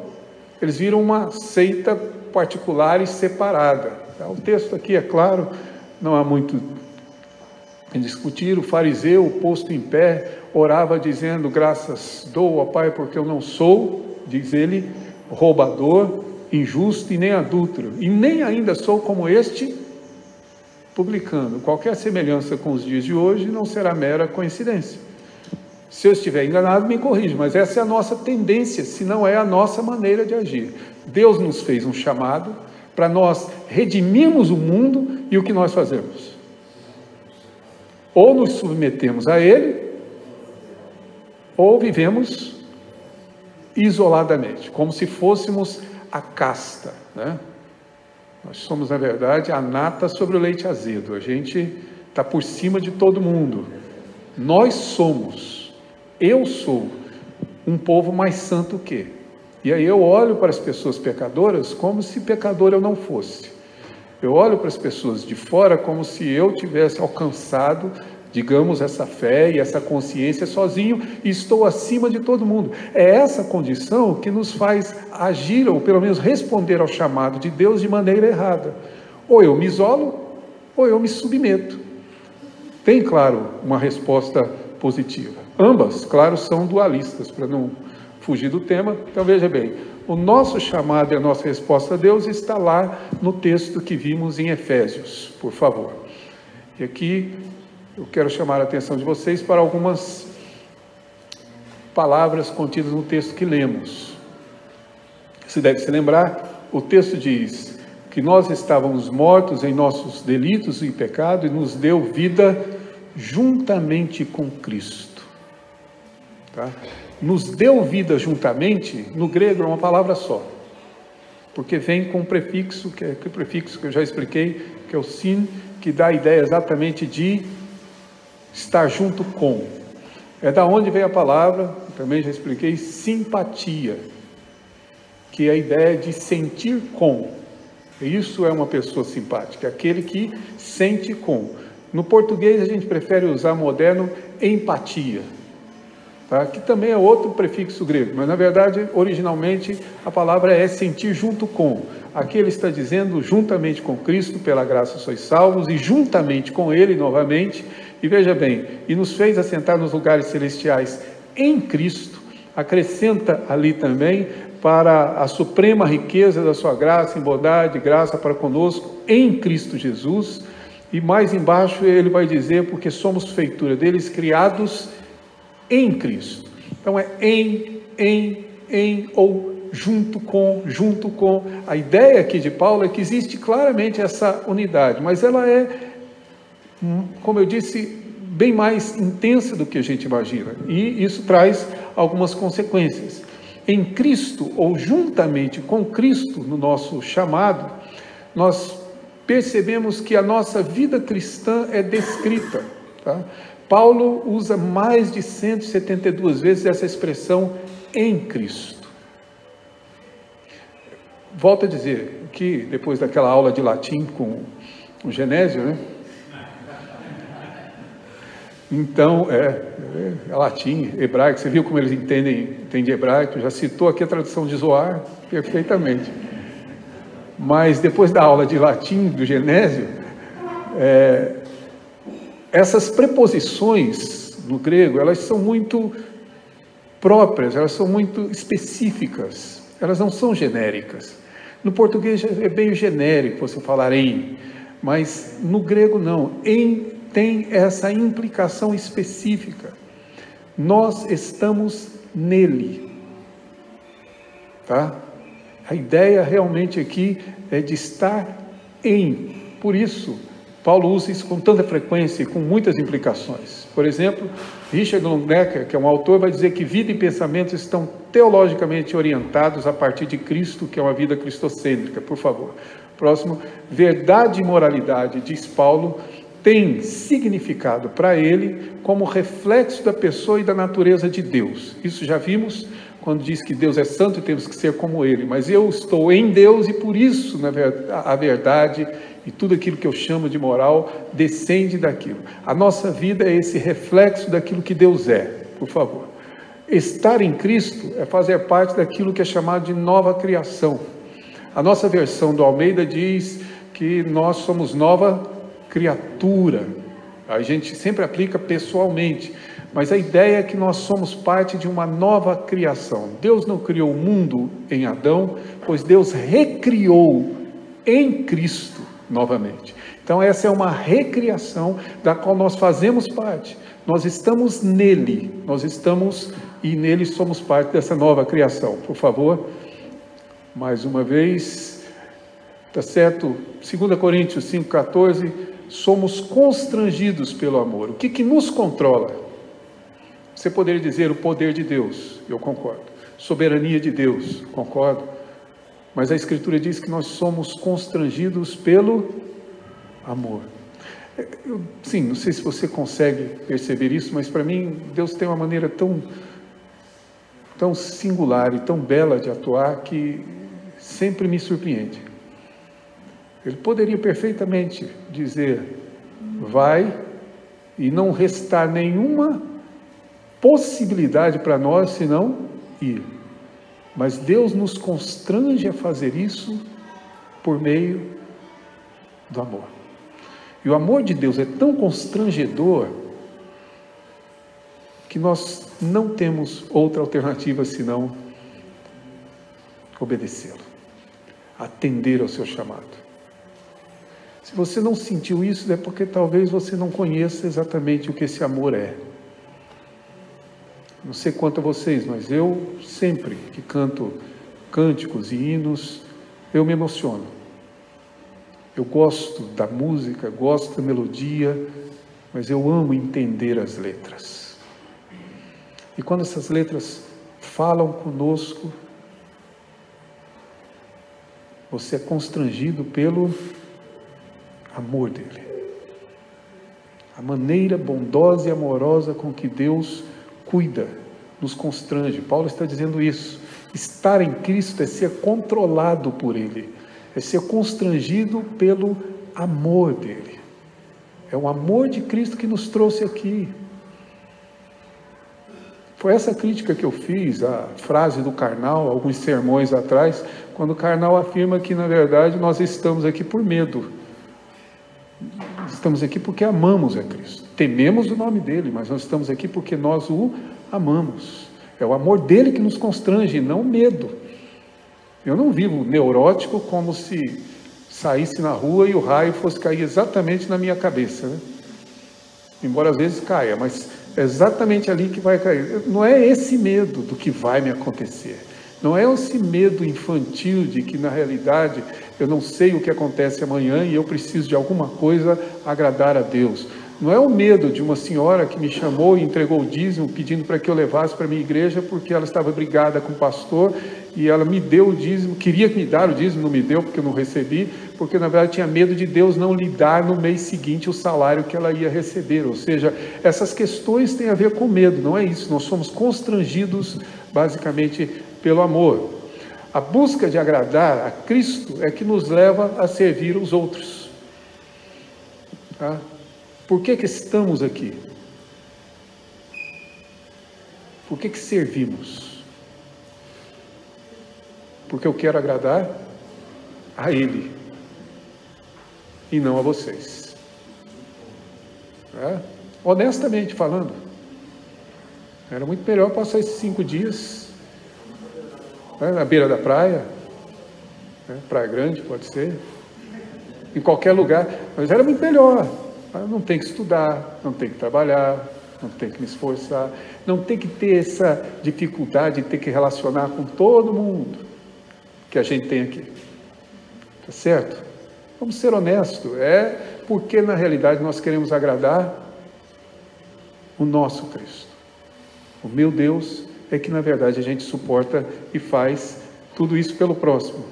eles viram uma seita particular e separada. O texto aqui é claro, não há muito em discutir. O fariseu, posto em pé, orava dizendo: graças dou ao Pai porque eu não sou, diz ele, roubador, injusto e nem adúltero, e nem ainda sou como este publicano. Qualquer semelhança com os dias de hoje não será mera coincidência. Se eu estiver enganado, me corrija, mas essa é a nossa tendência, se não é a nossa maneira de agir. Deus nos fez um chamado para nós redimirmos o mundo, e o que nós fazemos? Ou nos submetemos a ele, ou vivemos isoladamente, como se fôssemos a casta, né? Nós somos, na verdade, a nata sobre o leite azedo. A gente está por cima de todo mundo. Nós somos, eu sou, um povo mais santo que. E aí eu olho para as pessoas pecadoras como se pecador eu não fosse. Eu olho para as pessoas de fora como se eu tivesse alcançado, digamos, essa fé e essa consciência sozinho, e estou acima de todo mundo. É essa condição que nos faz agir, ou pelo menos responder ao chamado de Deus de maneira errada. Ou eu me isolo, ou eu me submeto. Tem, claro, uma resposta positiva. Ambas, claro, são dualistas, para não fugir do tema. Então veja bem, o nosso chamado e a nossa resposta a Deus está lá no texto que vimos em Efésios, por favor. E aqui eu quero chamar a atenção de vocês para algumas palavras contidas no texto que lemos. Você deve se lembrar, o texto diz que nós estávamos mortos em nossos delitos e pecado, e nos deu vida juntamente com Cristo. Tá? Nos deu vida juntamente, no grego é uma palavra só, porque vem com um prefixo, que é o prefixo que eu já expliquei, que é o sin, que dá a ideia exatamente de estar junto com. É da onde vem a palavra, também já expliquei, simpatia, que é a ideia de sentir com. Isso é uma pessoa simpática, aquele que sente com. No português a gente prefere usar moderno empatia, tá? Que também é outro prefixo grego, mas na verdade originalmente a palavra é sentir junto com. Aqui ele está dizendo juntamente com Cristo, pela graça sois salvos, e juntamente com ele novamente. E veja bem, e nos fez assentar nos lugares celestiais em Cristo. Acrescenta ali também, para a suprema riqueza da sua graça, em bondade, graça para conosco, em Cristo Jesus. E mais embaixo ele vai dizer, porque somos feitura deles, criados em Cristo. Então é em ou junto com. A ideia aqui de Paulo é que existe claramente essa unidade, mas ela é, como eu disse, bem mais intensa do que a gente imagina, e isso traz algumas consequências. Em Cristo, ou juntamente com Cristo, no nosso chamado, nós percebemos que a nossa vida cristã é descrita, tá? Paulo usa mais de 172 vezes essa expressão em Cristo. Volto a dizer que depois daquela aula de latim com o Genésio, né? Então, latim, hebraico, você viu como eles entendem hebraico, já citou aqui a tradução de Zoar perfeitamente. Mas depois da aula de latim do Genésio, essas preposições no grego, elas são muito próprias, elas são muito específicas, elas não são genéricas. No português é bem genérico você falar em, mas no grego não. Em tem essa implicação específica. Nós estamos nele, tá? A ideia realmente aqui é de estar em. Por isso, Paulo usa isso com tanta frequência e com muitas implicações. Por exemplo, Richard Longenecker, que é um autor, vai dizer que vida e pensamento estão teologicamente orientados a partir de Cristo, que é uma vida cristocêntrica. Por favor. Próximo. Verdade e moralidade, diz Paulo, tem significado para ele como reflexo da pessoa e da natureza de Deus. Isso já vimos quando diz que Deus é santo e temos que ser como Ele, mas eu estou em Deus e por isso, a verdade e tudo aquilo que eu chamo de moral descende daquilo. A nossa vida é esse reflexo daquilo que Deus é, por favor. Estar em Cristo é fazer parte daquilo que é chamado de nova criação. A nossa versão do Almeida diz que nós somos nova criatura. A gente sempre aplica pessoalmente, mas a ideia é que nós somos parte de uma nova criação. Deus não criou o mundo em Adão, pois Deus recriou em Cristo novamente. Então essa é uma recriação da qual nós fazemos parte. Nós estamos nele, e nele somos parte dessa nova criação. Por favor, mais uma vez, tá certo? 2 Coríntios 5,14, somos constrangidos pelo amor. O que nos controla? Você poderia dizer o poder de Deus, eu concordo. Soberania de Deus, concordo. Mas a Escritura diz que nós somos constrangidos pelo amor. Sim, não sei se você consegue perceber isso, mas para mim, Deus tem uma maneira tão singular e tão bela de atuar que sempre me surpreende. Ele poderia perfeitamente dizer, vai, e não restar nenhuma possibilidade para nós, senão ir. Mas Deus nos constrange a fazer isso por meio do amor. E o amor de Deus é tão constrangedor que nós não temos outra alternativa senão obedecê-lo, atender ao seu chamado. Se você não sentiu isso, é porque talvez você não conheça exatamente o que esse amor é. Não sei quanto a vocês, mas eu sempre que canto cânticos e hinos, eu me emociono. Eu gosto da música, gosto da melodia, mas eu amo entender as letras. E quando essas letras falam conosco, você é constrangido pelo amor dele. A maneira bondosa e amorosa com que Deus cuida, nos constrange. Paulo está dizendo isso. Estar em Cristo é ser controlado por Ele, é ser constrangido pelo amor dele. É o amor de Cristo que nos trouxe aqui. Foi essa crítica que eu fiz à frase do Karnal, alguns sermões atrás, quando o Karnal afirma que, na verdade, nós estamos aqui por medo. Estamos aqui porque amamos a Cristo. Tememos o nome dele, mas nós estamos aqui porque nós o amamos. É o amor dele que nos constrange, não o medo. Eu não vivo neurótico como se saísse na rua e o raio fosse cair exatamente na minha cabeça, né? Embora às vezes caia, mas é exatamente ali que vai cair. Não é esse medo do que vai me acontecer. Não é esse medo infantil de que, na realidade, eu não sei o que acontece amanhã e eu preciso de alguma coisa agradar a Deus. Não é o medo de uma senhora que me chamou e entregou o dízimo, pedindo para que eu levasse para a minha igreja, porque ela estava brigada com o pastor, e ela me deu o dízimo, queria me dar o dízimo, não me deu porque eu não recebi, porque na verdade tinha medo de Deus não lhe dar no mês seguinte o salário que ela ia receber. Ou seja, essas questões têm a ver com medo, não é isso. Nós somos constrangidos basicamente pelo amor. A busca de agradar a Cristo é que nos leva a servir os outros. Tá? Por que estamos aqui? Por que servimos? Porque eu quero agradar a Ele e não a vocês. Tá? Honestamente falando, era muito melhor passar esses 5 dias na beira da praia, Praia Grande pode ser, em qualquer lugar, mas era muito melhor. Não tem que estudar, não tem que trabalhar, não tem que me esforçar, não tem que ter essa dificuldade de ter que relacionar com todo mundo que a gente tem aqui. Tá certo? Vamos ser honestos, porque na realidade nós queremos agradar o nosso Cristo. O meu Deus é que na verdade a gente suporta e faz tudo isso pelo próximo.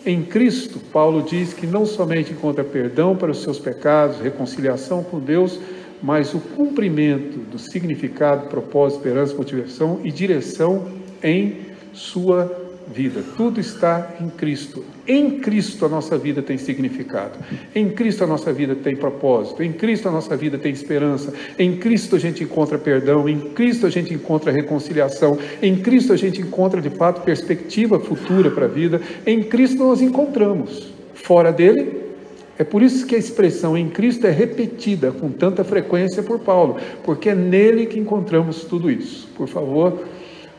Em Cristo, Paulo diz que não somente encontra perdão para os seus pecados, reconciliação com Deus, mas o cumprimento do significado, propósito, esperança, motivação e direção em sua vida. Tudo está em Cristo. Em Cristo a nossa vida tem significado. Em Cristo a nossa vida tem propósito. Em Cristo a nossa vida tem esperança. Em Cristo a gente encontra perdão. Em Cristo a gente encontra reconciliação. Em Cristo a gente encontra, de fato, perspectiva futura para a vida. Em Cristo nós encontramos. Fora dele, é por isso que a expressão em Cristo é repetida com tanta frequência por Paulo, porque é nele que encontramos tudo isso. Por favor,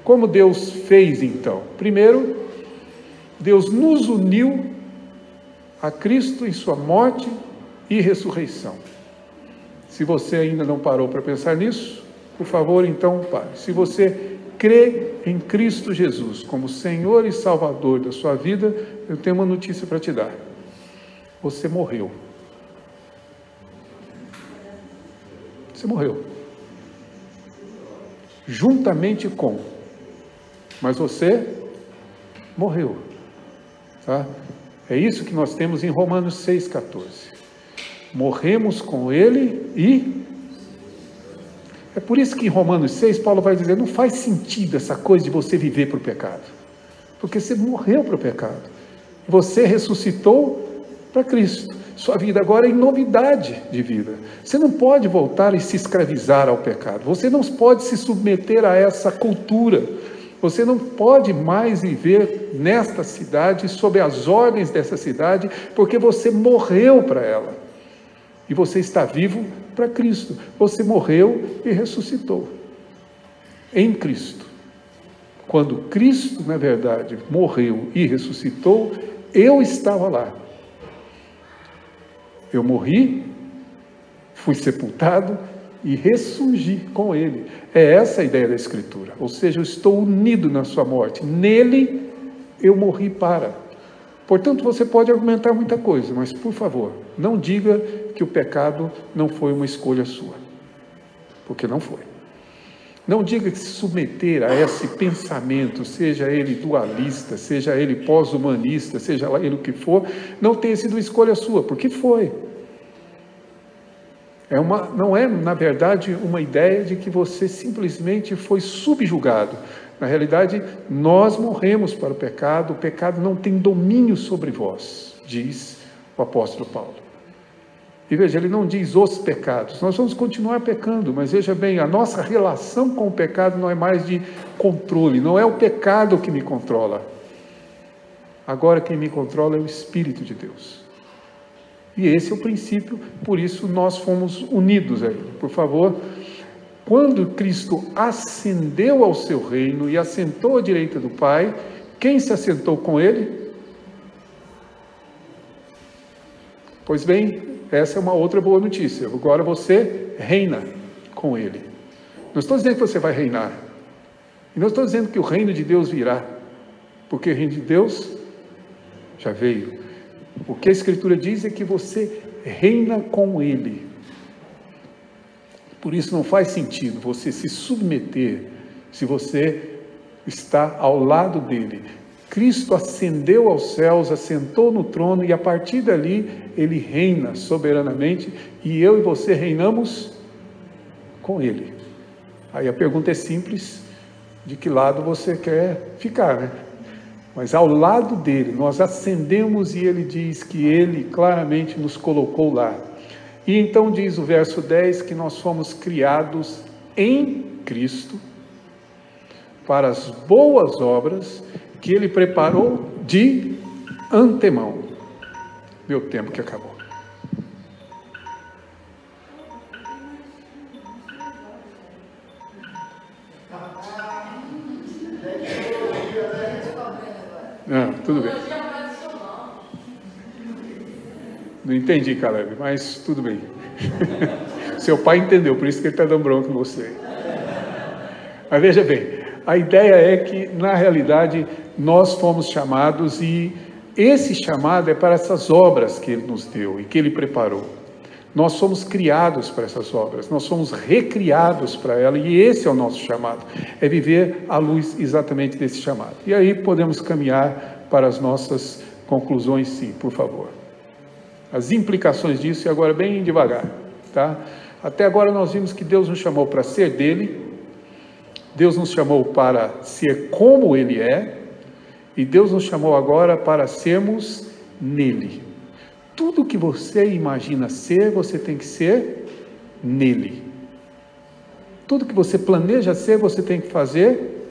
como Deus fez então? Primeiro, Deus nos uniu a Cristo em sua morte e ressurreição. Se você ainda não parou para pensar nisso, por favor, então pare. Se você crê em Cristo Jesus como Senhor e Salvador da sua vida, eu tenho uma notícia para te dar. Você morreu. Você morreu. Juntamente com. Mas você morreu. Tá? É isso que nós temos em Romanos 6,14. Morremos com ele e... É por isso que em Romanos 6, Paulo vai dizer, não faz sentido essa coisa de você viver para o pecado. Porque você morreu para o pecado. Você ressuscitou para Cristo. Sua vida agora é em novidade de vida. Você não pode voltar e se escravizar ao pecado. Você não pode se submeter a essa cultura. Você não pode mais viver nesta cidade, sob as ordens dessa cidade, porque você morreu para ela. E você está vivo para Cristo. Você morreu e ressuscitou. Em Cristo. Quando Cristo, na verdade, morreu e ressuscitou, eu estava lá. Eu morri, fui sepultado e ressurgi com ele. É essa a ideia da Escritura. Ou seja, eu estou unido na sua morte. Nele, eu morri para. Portanto, você pode argumentar muita coisa, mas, por favor, não diga que o pecado não foi uma escolha sua. Porque não foi. Não diga que se submeter a esse pensamento, seja ele dualista, seja ele pós-humanista, seja lá ele o que for, não tenha sido escolha sua, porque foi. Não é, na verdade, uma ideia de que você simplesmente foi subjugado. Na realidade, nós morremos para o pecado não tem domínio sobre vós, diz o apóstolo Paulo. E veja, ele não diz os pecados, nós vamos continuar pecando, mas veja bem, a nossa relação com o pecado não é mais de controle, não é o pecado que me controla. Agora quem me controla é o Espírito de Deus. E esse é o princípio, por isso nós fomos unidos a Ele. Por favor, quando Cristo ascendeu ao seu reino e assentou à direita do Pai, quem se assentou com Ele? Pois bem, essa é uma outra boa notícia. Agora você reina com Ele. Não estou dizendo que você vai reinar. E não estou dizendo que o reino de Deus virá. Porque o reino de Deus já veio. O que a Escritura diz é que você reina com Ele. Por isso não faz sentido você se submeter se você está ao lado dele. Cristo ascendeu aos céus, assentou no trono e a partir dali ele reina soberanamente e eu e você reinamos com ele. Aí a pergunta é simples, de que lado você quer ficar, né? Mas ao lado dele, nós ascendemos e ele diz que ele claramente nos colocou lá. E então diz o verso 10 que nós fomos criados em Cristo para as boas obras que ele preparou de antemão. Meu tempo que acabou. Tudo bem. Não entendi, Caleb, mas tudo bem. Seu pai entendeu, por isso que ele está dando bronca em você. Mas veja bem, a ideia é que, na realidade, nós fomos chamados e esse chamado é para essas obras que ele nos deu e que ele preparou. Nós somos criados para essas obras, nós somos recriados para ela e esse é o nosso chamado, é viver à luz exatamente desse chamado. E aí podemos caminhar para as nossas conclusões, sim, por favor. As implicações disso, e agora bem devagar, tá? Até agora nós vimos que Deus nos chamou para ser dele, Deus nos chamou para ser como Ele é, e Deus nos chamou agora para sermos nele. Tudo que você imagina ser, você tem que ser nele. Tudo que você planeja ser, você tem que fazer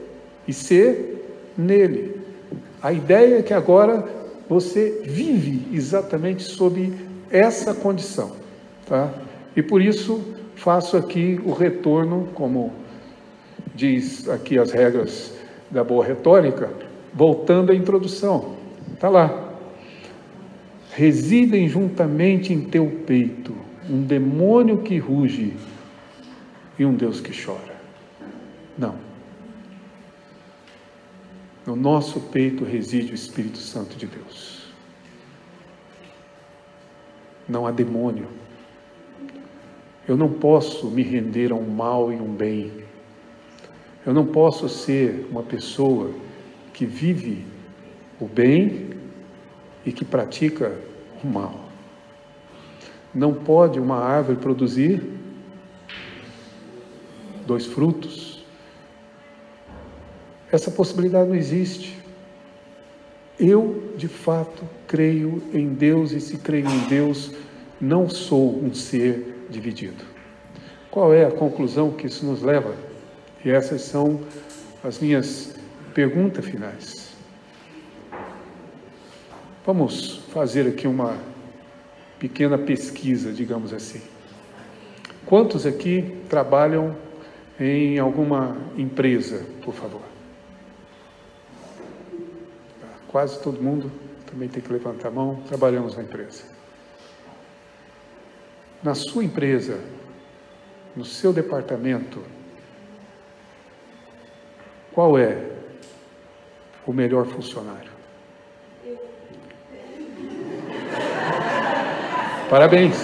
e ser nele. A ideia é que agora você vive exatamente sob essa condição, tá? E por isso faço aqui o retorno, como diz aqui as regras da boa retórica, voltando à introdução. Está lá. Residem juntamente em teu peito um demônio que ruge e um Deus que chora. Não. No nosso peito reside o Espírito Santo de Deus. Não há demônio. Eu não posso me render a um mal e um bem. Eu não posso ser uma pessoa que vive o bem e que pratica o mal. Não pode uma árvore produzir 2 frutos. Essa possibilidade não existe. Eu, de fato, creio em Deus, e se creio em Deus, não sou um ser dividido. Qual é a conclusão que isso nos leva? E essas são as minhas perguntas finais. Vamos fazer aqui uma pequena pesquisa, digamos assim. Quantos aqui trabalham em alguma empresa, por favor? Quase todo mundo também tem que levantar a mão. Trabalhamos na empresa. Na sua empresa, no seu departamento, qual é o melhor funcionário? Parabéns.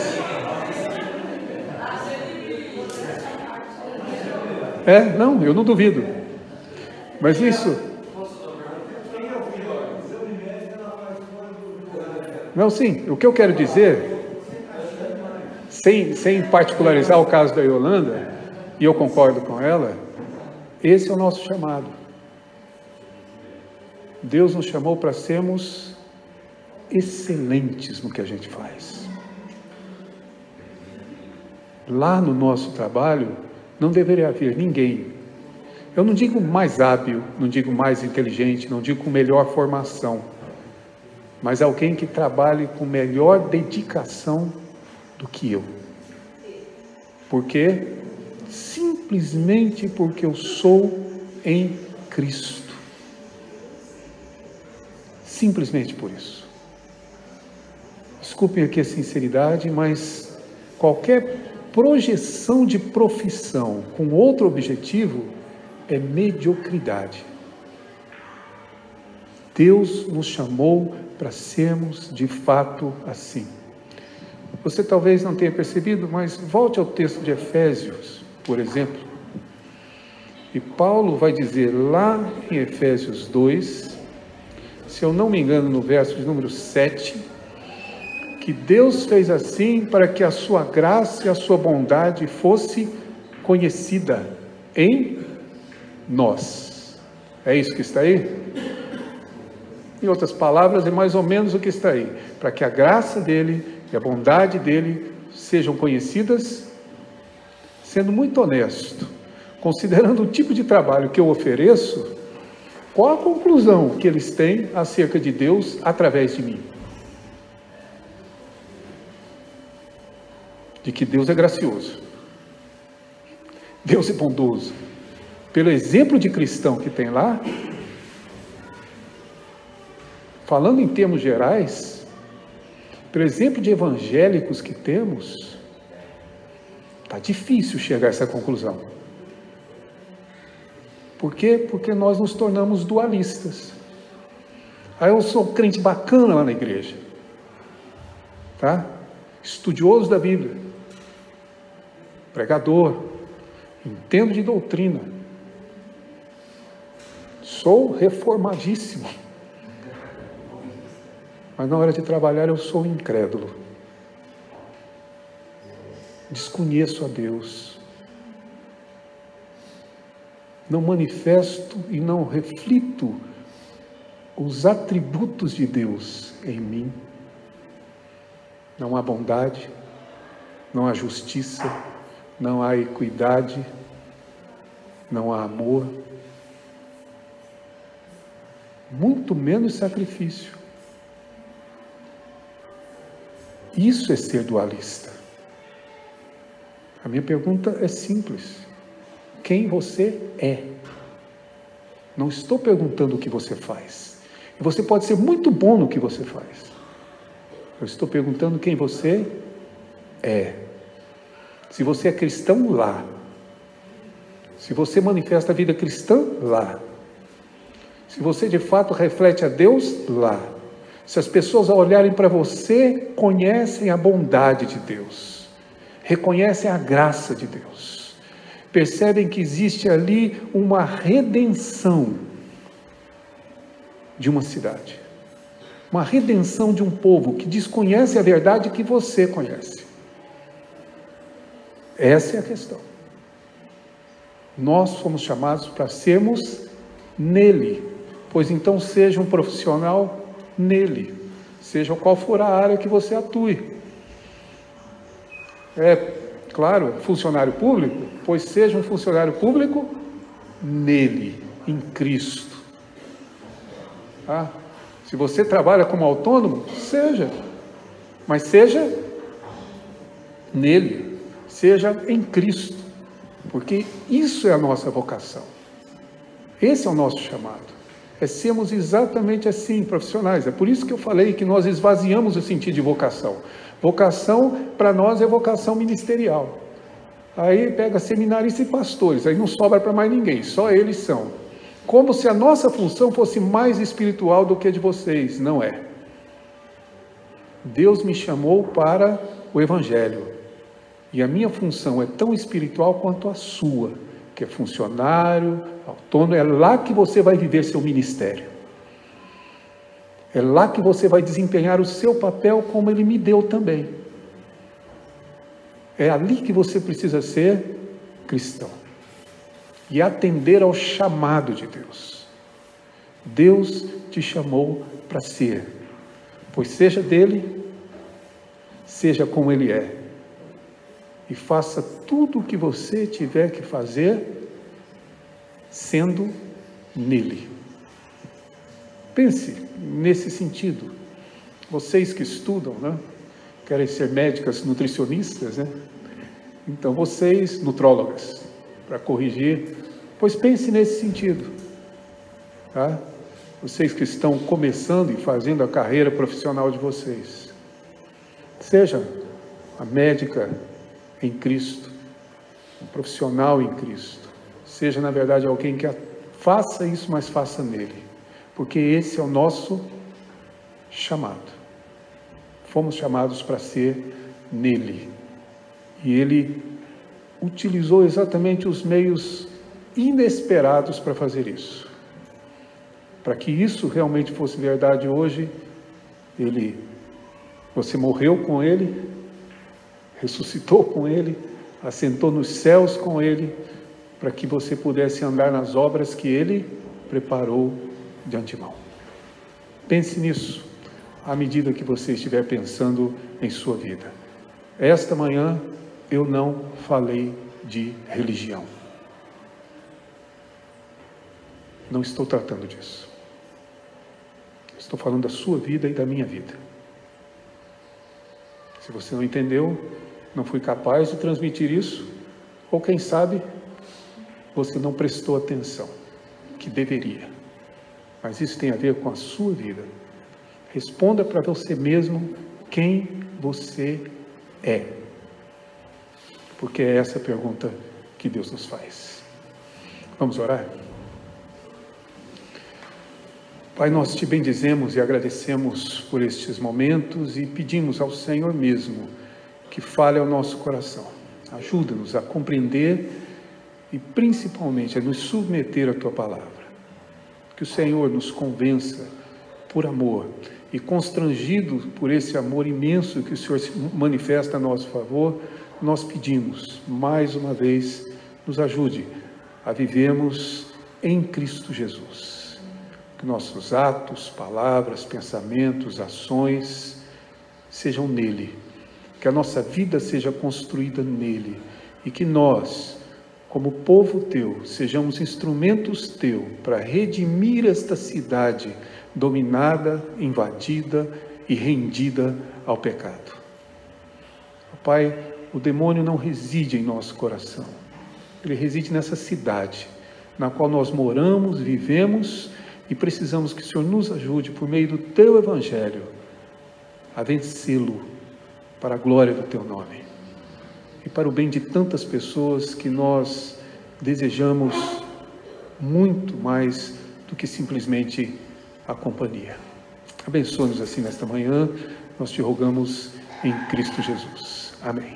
Não, eu não duvido. Mas isso... Não, sim, o que eu quero dizer, sem particularizar o caso da Yolanda, e eu concordo com ela, esse é o nosso chamado. Deus nos chamou para sermos excelentes no que a gente faz. Lá no nosso trabalho, não deveria haver ninguém, eu não digo mais hábil, não digo mais inteligente, não digo com melhor formação, mas alguém que trabalhe com melhor dedicação do que eu. Por quê? Simplesmente porque eu sou em Cristo. Simplesmente por isso. Desculpem aqui a sinceridade, mas qualquer projeção de profissão com outro objetivo é mediocridade. Deus nos chamou para sermos de fato assim. Você talvez não tenha percebido, mas volte ao texto de Efésios, por exemplo. E Paulo vai dizer lá em Efésios 2, se eu não me engano, no verso de número 7, que Deus fez assim para que a sua graça e a sua bondade fosse conhecida em nós. É isso que está aí? Em outras palavras, é mais ou menos o que está aí. Para que a graça dele e a bondade dele sejam conhecidas, sendo muito honesto, considerando o tipo de trabalho que eu ofereço, qual a conclusão que eles têm acerca de Deus através de mim? De que Deus é gracioso, Deus é bondoso. Pelo exemplo de cristão que tem lá, falando em termos gerais, pelo exemplo de evangélicos que temos, está difícil chegar a essa conclusão. Por quê? Porque nós nos tornamos dualistas. Aí eu sou crente bacana lá na igreja, tá? Estudioso da Bíblia, pregador, entendo de doutrina, sou reformadíssimo, mas na hora de trabalhar eu sou incrédulo, desconheço a Deus, não manifesto e não reflito os atributos de Deus em mim, não há bondade, não há justiça, não há equidade, não há amor, muito menos sacrifício. Isso é ser dualista. A minha pergunta é simples: quem você é? Não estou perguntando o que você faz. E você pode ser muito bom no que você faz. Eu estou perguntando quem você é. Se você é cristão, lá. Se você manifesta a vida cristã, lá. Se você de fato reflete a Deus, lá. Se as pessoas ao olharem para você, conhecem a bondade de Deus, reconhecem a graça de Deus, percebem que existe ali uma redenção de uma cidade, uma redenção de um povo que desconhece a verdade que você conhece. Essa é a questão. Nós fomos chamados para sermos nele, pois então seja um profissional nele, seja qual for a área que você atue. Claro, funcionário público, pois seja um funcionário público nele, em Cristo. Se você trabalha como autônomo, seja, mas seja nele, seja em Cristo, porque isso é a nossa vocação, esse é o nosso chamado, é sermos exatamente assim, profissionais. É por isso que eu falei que nós esvaziamos o sentido de vocação. Vocação, para nós, é vocação ministerial. Aí pega seminaristas e pastores, aí não sobra para mais ninguém, só eles são. Como se a nossa função fosse mais espiritual do que a de vocês. Não é. Deus me chamou para o Evangelho. E a minha função é tão espiritual quanto a sua, que é funcionário, autônomo. É lá que você vai viver seu ministério. É lá que você vai desempenhar o seu papel como Ele me deu também. É ali que você precisa ser cristão. E atender ao chamado de Deus. Deus te chamou para ser. Pois seja dele, seja como Ele é. E faça tudo o que você tiver que fazer, sendo nele. Pense nesse sentido. Vocês que estudam, né? Querem ser médicas nutricionistas, né? Então vocês, nutrólogas, para corrigir, pois pense nesse sentido. Tá? Vocês que estão começando e fazendo a carreira profissional de vocês. Seja a médica em Cristo, um profissional em Cristo. Seja, na verdade, alguém que faça isso, mas faça nele. Porque esse é o nosso chamado. Fomos chamados para ser nele. E ele utilizou exatamente os meios inesperados para fazer isso. Para que isso realmente fosse verdade hoje, você morreu com ele, ressuscitou com ele, assentou nos céus com ele, para que você pudesse andar nas obras que ele preparou de antemão. Pense nisso, à medida que você estiver pensando em sua vida. Esta manhã, eu não falei de religião. Não estou tratando disso. Estou falando da sua vida e da minha vida. Se você não entendeu, não fui capaz de transmitir isso, ou quem sabe, você não prestou atenção, que deveria. Mas isso tem a ver com a sua vida. Responda para você mesmo quem você é. Porque é essa a pergunta que Deus nos faz. Vamos orar? Pai, nós te bendizemos e agradecemos por estes momentos e pedimos ao Senhor mesmo que fale ao nosso coração. Ajuda-nos a compreender e principalmente a nos submeter à Tua palavra. Que o Senhor nos convença por amor e constrangido por esse amor imenso que o Senhor manifesta a nosso favor, nós pedimos, mais uma vez, nos ajude a vivermos em Cristo Jesus. Que nossos atos, palavras, pensamentos, ações sejam nele, que a nossa vida seja construída nele e que nós, como povo teu, sejamos instrumentos teu para redimir esta cidade dominada, invadida e rendida ao pecado. Pai, o demônio não reside em nosso coração, ele reside nessa cidade na qual nós moramos, vivemos e precisamos que o Senhor nos ajude por meio do teu evangelho a vencê-lo para a glória do teu nome e para o bem de tantas pessoas que nós desejamos muito mais do que simplesmente a companhia. Abençoa-nos assim nesta manhã, nós te rogamos em Cristo Jesus. Amém.